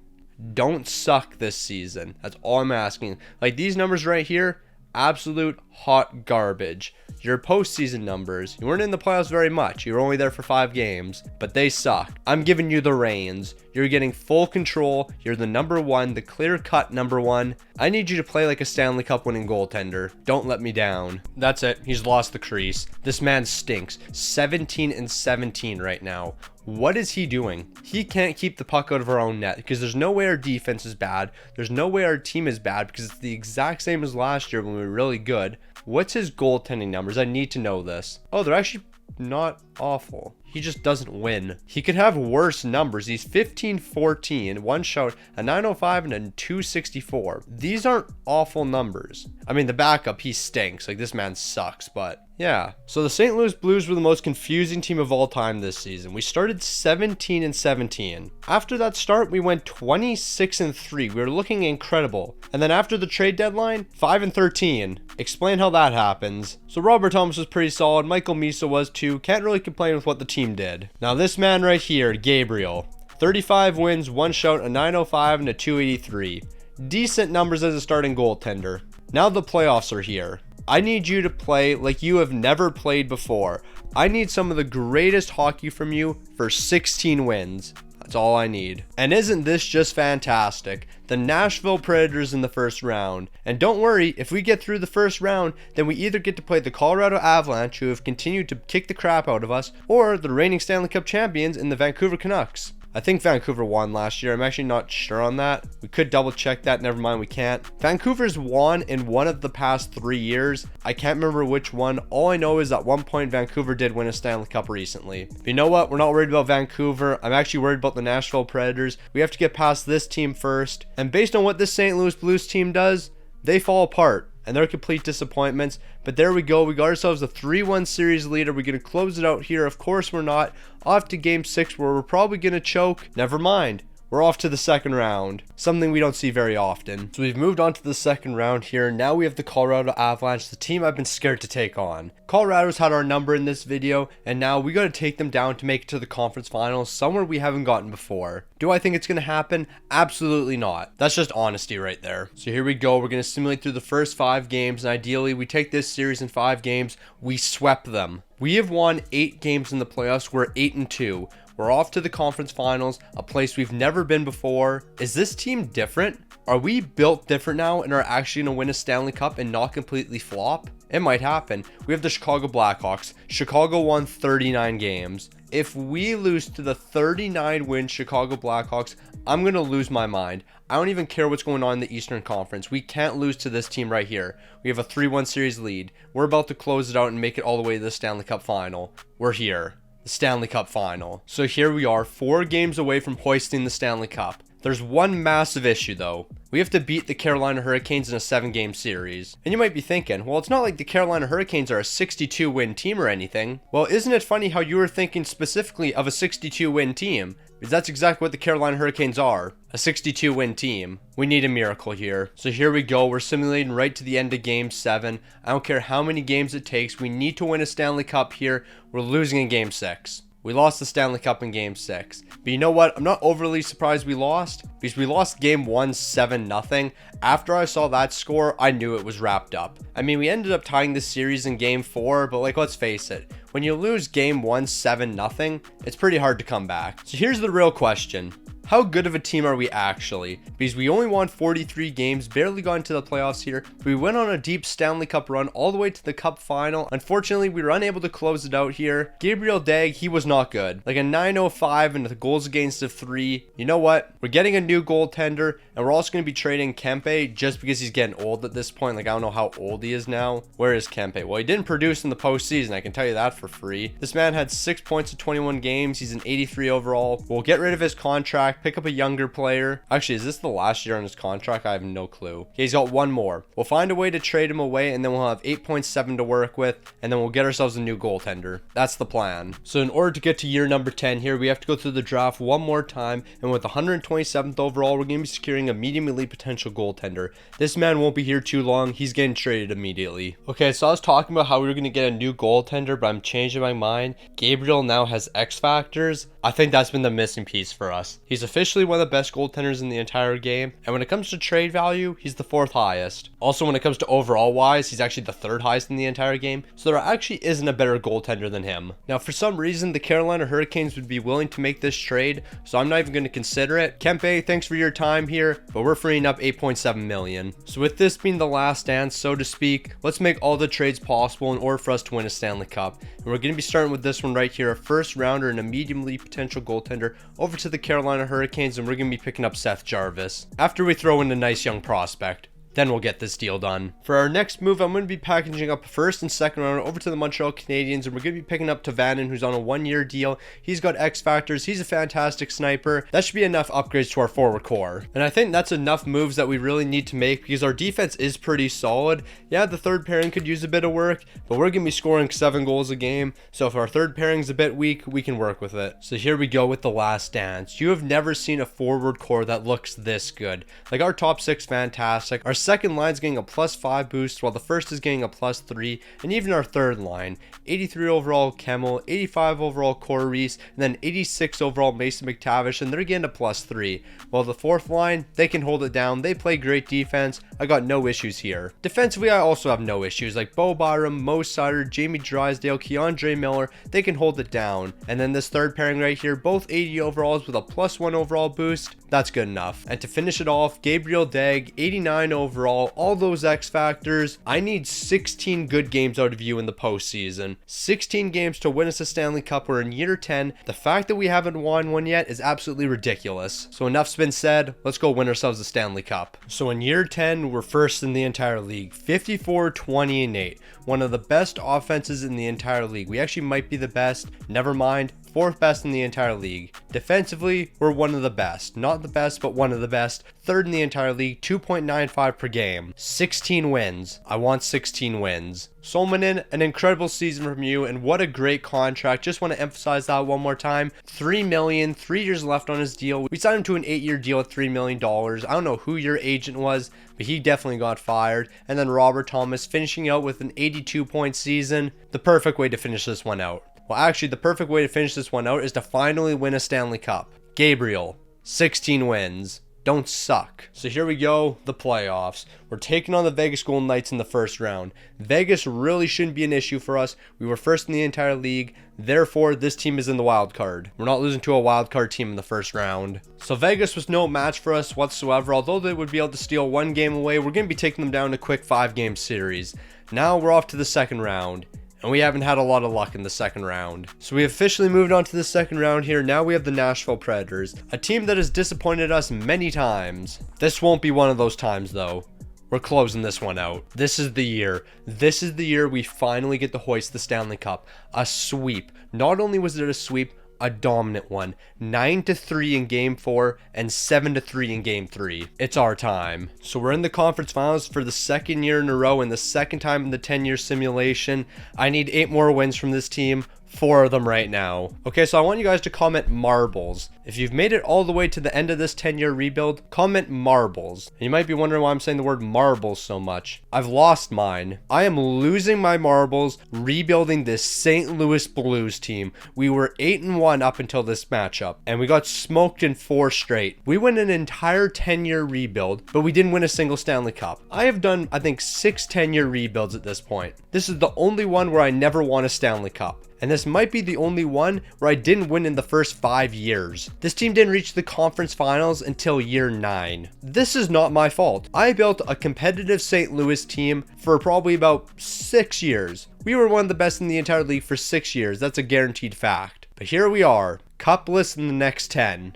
Don't suck this season. That's all I'm asking. Like these numbers right here, absolute hot garbage. Your postseason numbers, you weren't in the playoffs very much. You were only there for 5 games, but they suck. I'm giving you the reins. You're getting full control. You're the number one, the clear-cut number one. I need you to play like a Stanley Cup winning goaltender. Don't let me down. That's it. He's lost the crease. This man stinks. 17-17 right now. What is he doing? He can't keep the puck out of our own net because there's no way our defense is bad. There's no way our team is bad because it's the exact same as last year when we were really good. What's his goaltending numbers? I need to know this. Oh, they're actually not awful. He just doesn't win. He could have worse numbers. He's 15-14, one shot, a 905 and a 264. These aren't awful numbers. I mean, the backup, he stinks. Like, this man sucks, but yeah. So the St. Louis Blues were the most confusing team of all time this season. We started 17-17. After that start, we went 26-3. We were looking incredible. And then after the trade deadline, 5-13. Explain how that happens. So Robert Thomas was pretty solid. Michael Misa was too. Can't really complain with what the team did. Now this man right here, Gabriel. 35 wins, one shutout, a 905 and a 283. Decent numbers as a starting goaltender. Now the playoffs are here. I need you to play like you have never played before. I need some of the greatest hockey from you for 16 wins. That's all I need. And isn't this just fantastic? The Nashville Predators in the first round. And don't worry, if we get through the first round, then we either get to play the Colorado Avalanche, who have continued to kick the crap out of us, or the reigning Stanley Cup champions in the Vancouver Canucks. I think Vancouver won last year. I'm actually not sure on that. We could double check that. Never mind, we can't. Vancouver's won in one of the past 3 years. I can't remember which one. All I know is at one point Vancouver did win a Stanley Cup recently. But you know what? We're not worried about Vancouver. I'm actually worried about the Nashville Predators. We have to get past this team first. And based on what this St. Louis Blues team does, they fall apart. And they're complete disappointments. But there we go. We got ourselves a 3-1 series leader. We're going to close it out here. Of course we're not. Off to game 6 where we're probably going to choke. Never mind. We're off to the second round. Something we don't see very often. So we've moved on to the second round here. Now we have the Colorado Avalanche, the team I've been scared to take on. Colorado's had our number in this video, and now we got to take them down to make it to the conference finals, somewhere we haven't gotten before. Do I think it's going to happen? Absolutely not. That's just honesty right there. So here we go. We're going to simulate through the first 5 games, and ideally we take this series in 5 games. We swept them. We have won 8 games in the playoffs. We're 8-2. We're off to the conference finals, a place we've never been before. Is this team different? Are we built different now and are actually going to win a Stanley Cup and not completely flop? It might happen. We have the Chicago Blackhawks. Chicago won 39 games. If we lose to the 39-win Chicago Blackhawks, I'm going to lose my mind. I don't even care what's going on in the Eastern Conference. We can't lose to this team right here. We have a 3-1 series lead. We're about to close it out and make it all the way to the Stanley Cup final. We're here. The Stanley Cup final. So here we are, 4 games away from hoisting the Stanley Cup. There's one massive issue though. We have to beat the Carolina Hurricanes in a 7-game series. And you might be thinking, well, it's not like the Carolina Hurricanes are a 62-win team or anything. Well, isn't it funny how you were thinking specifically of a 62-win team? Because that's exactly what the Carolina Hurricanes are. A 62-win team. We need a miracle here. So here we go. We're simulating right to the end of game 7. I don't care how many games it takes. We need to win a Stanley Cup here. We're losing in game 6. We lost the Stanley Cup in game 6. But you know what? I'm not overly surprised we lost. Because we lost game 1 7-0. After I saw that score, I knew it was wrapped up. I mean, we ended up tying this series in game 4. But like, let's face it. When you lose game 1 7-0, it's pretty hard to come back. So here's the real question. How good of a team are we actually? Because we only won 43 games, barely got into the playoffs here. But we went on a deep Stanley Cup run all the way to the Cup final. Unfortunately, we were unable to close it out here. Gabriel Dag, he was not good. Like a 905 and the goals against of 3. You know what? We're getting a new goaltender, and we're also going to be trading Kempe just because he's getting old at this point. Like, I don't know how old he is now. Where is Kempe? Well, he didn't produce in the postseason. I can tell you that for free. This man had 6 points in 21 games. He's an 83 overall. We'll get rid of his contract. contract, pick up a younger player. Actually, is this the last year on his contract? I have no clue. Okay, he's got one more. We'll find a way to trade him away, and then we'll have 8.7 to work with, and then we'll get ourselves a new goaltender. That's the plan. So in order to get to year number 10 here, we have to go through the draft one more time, and with 127th overall, we're going to be securing a medium elite potential goaltender. This man won't be here too long. He's getting traded immediately. Okay, so I was talking about how we were going to get a new goaltender, but I'm changing my mind. Gabriel now has X factors. I think that's been the missing piece for us. He's officially one of the best goaltenders in the entire game, and when it comes to trade value, he's the 4th highest. Also, when it comes to overall wise, he's actually the 3rd highest in the entire game, so there actually isn't a better goaltender than him. Now, for some reason, the Carolina Hurricanes would be willing to make this trade, so I'm not even going to consider it. Kempe, thanks for your time here, but we're freeing up 8.7 million. So with this being the last dance, so to speak, let's make all the trades possible in order for us to win a Stanley Cup. And we're going to be starting with this one right here, a first rounder and a medium-elite potential goaltender over to the Carolina Hurricanes, and we're going to be picking up Seth Jarvis after we throw in a nice young prospect. Then we'll get this deal done. For our next move, I'm going to be packaging up a first and second round over to the Montreal Canadiens, and we're going to be picking up Tavanen, who's on a 1-year deal. He's got X factors. He's a fantastic sniper. That should be enough upgrades to our forward core. And I think that's enough moves that we really need to make because our defense is pretty solid. Yeah, the third pairing could use a bit of work, but we're going to be scoring 7 goals a game. So if our third pairing's a bit weak, we can work with it. So here we go with the last dance. You have never seen a forward core that looks this good. Like our top 6, fantastic. Our second line's getting a +5 boost, while the first is getting a +3, and even our third line, 83 overall Kemmel, 85 overall Corey Reese, and then 86 overall Mason McTavish, and they're getting a +3. While the fourth line, they can hold it down. They play great defense. I got no issues here. Defensively, I also have no issues, like Bo Byram, Mo Sider, Jamie Drysdale, Keandre Miller, they can hold it down. And then this third pairing right here, both 80 overalls with a +1 overall boost, that's good enough. And to finish it off, Gabriel Dagg, 89 overall, all those X factors. I need 16 good games out of you in the postseason. 16 games to win us a Stanley Cup. We're in year 10. The fact that we haven't won one yet is absolutely ridiculous. So enough's been said. Let's go win ourselves a Stanley Cup. So in year 10, we're first in the entire league. 54, 20, and 8. One of the best offenses in the entire league. We actually might be the best. Never mind. 4th best in the entire league. Defensively, we're one of the best. Not the best, but one of the best. 3rd in the entire league, 2.95 per game. 16 wins. I want 16 wins. Solmanen, an incredible season from you, and what a great contract. Just want to emphasize that one more time. $3 million, 3 years left on his deal. We signed him to an 8-year deal at $3 million. I don't know who your agent was, but he definitely got fired. And then Robert Thomas finishing out with an 82-point season. The perfect way to finish this one out. Well, actually, the perfect way to finish this one out is to finally win a Stanley Cup. Gabriel, 16 wins. Don't suck. So here we go, the playoffs. We're taking on the Vegas Golden Knights in the first round. Vegas really shouldn't be an issue for us. We were first in the entire league. Therefore, this team is in the wild card. We're not losing to a wild card team in the first round. So Vegas was no match for us whatsoever. Although they would be able to steal 1 game away, we're going to be taking them down a quick 5-game series. Now we're off to the second round. And we haven't had a lot of luck in the second round. So we officially moved on to the second round here. Now we have the Nashville Predators, a team that has disappointed us many times. This won't be one of those times though. We're closing this one out. This is the year. This is the year we finally get to hoist the Stanley Cup. A sweep. Not only was it a sweep, a dominant one. 9-3 in game 4 and 7-3 in game 3. It's our time. So we're in the conference finals for the second year in a row and the second time in the 10-year simulation. I need 8 more wins from this team. 4 of them right now. Okay, so I want you guys to comment marbles. If you've made it all the way to the end of this 10-year rebuild, comment marbles. And you might be wondering why I'm saying the word marbles so much. I've lost mine. I am losing my marbles rebuilding this St. Louis Blues team. We were 8-1 up until this matchup, and we got smoked in 4 straight. We went an entire 10-year rebuild, but we didn't win a single Stanley Cup. I have done, I think, 6 10-year rebuilds at this point. This is the only one where I never won a Stanley Cup. And this might be the only one where I didn't win in the first 5 years. This team didn't reach the conference finals until year 9. This is not my fault. I built a competitive St. Louis team for probably about 6 years. We were one of the best in the entire league for 6 years. That's a guaranteed fact. But here we are, cupless in the next 10.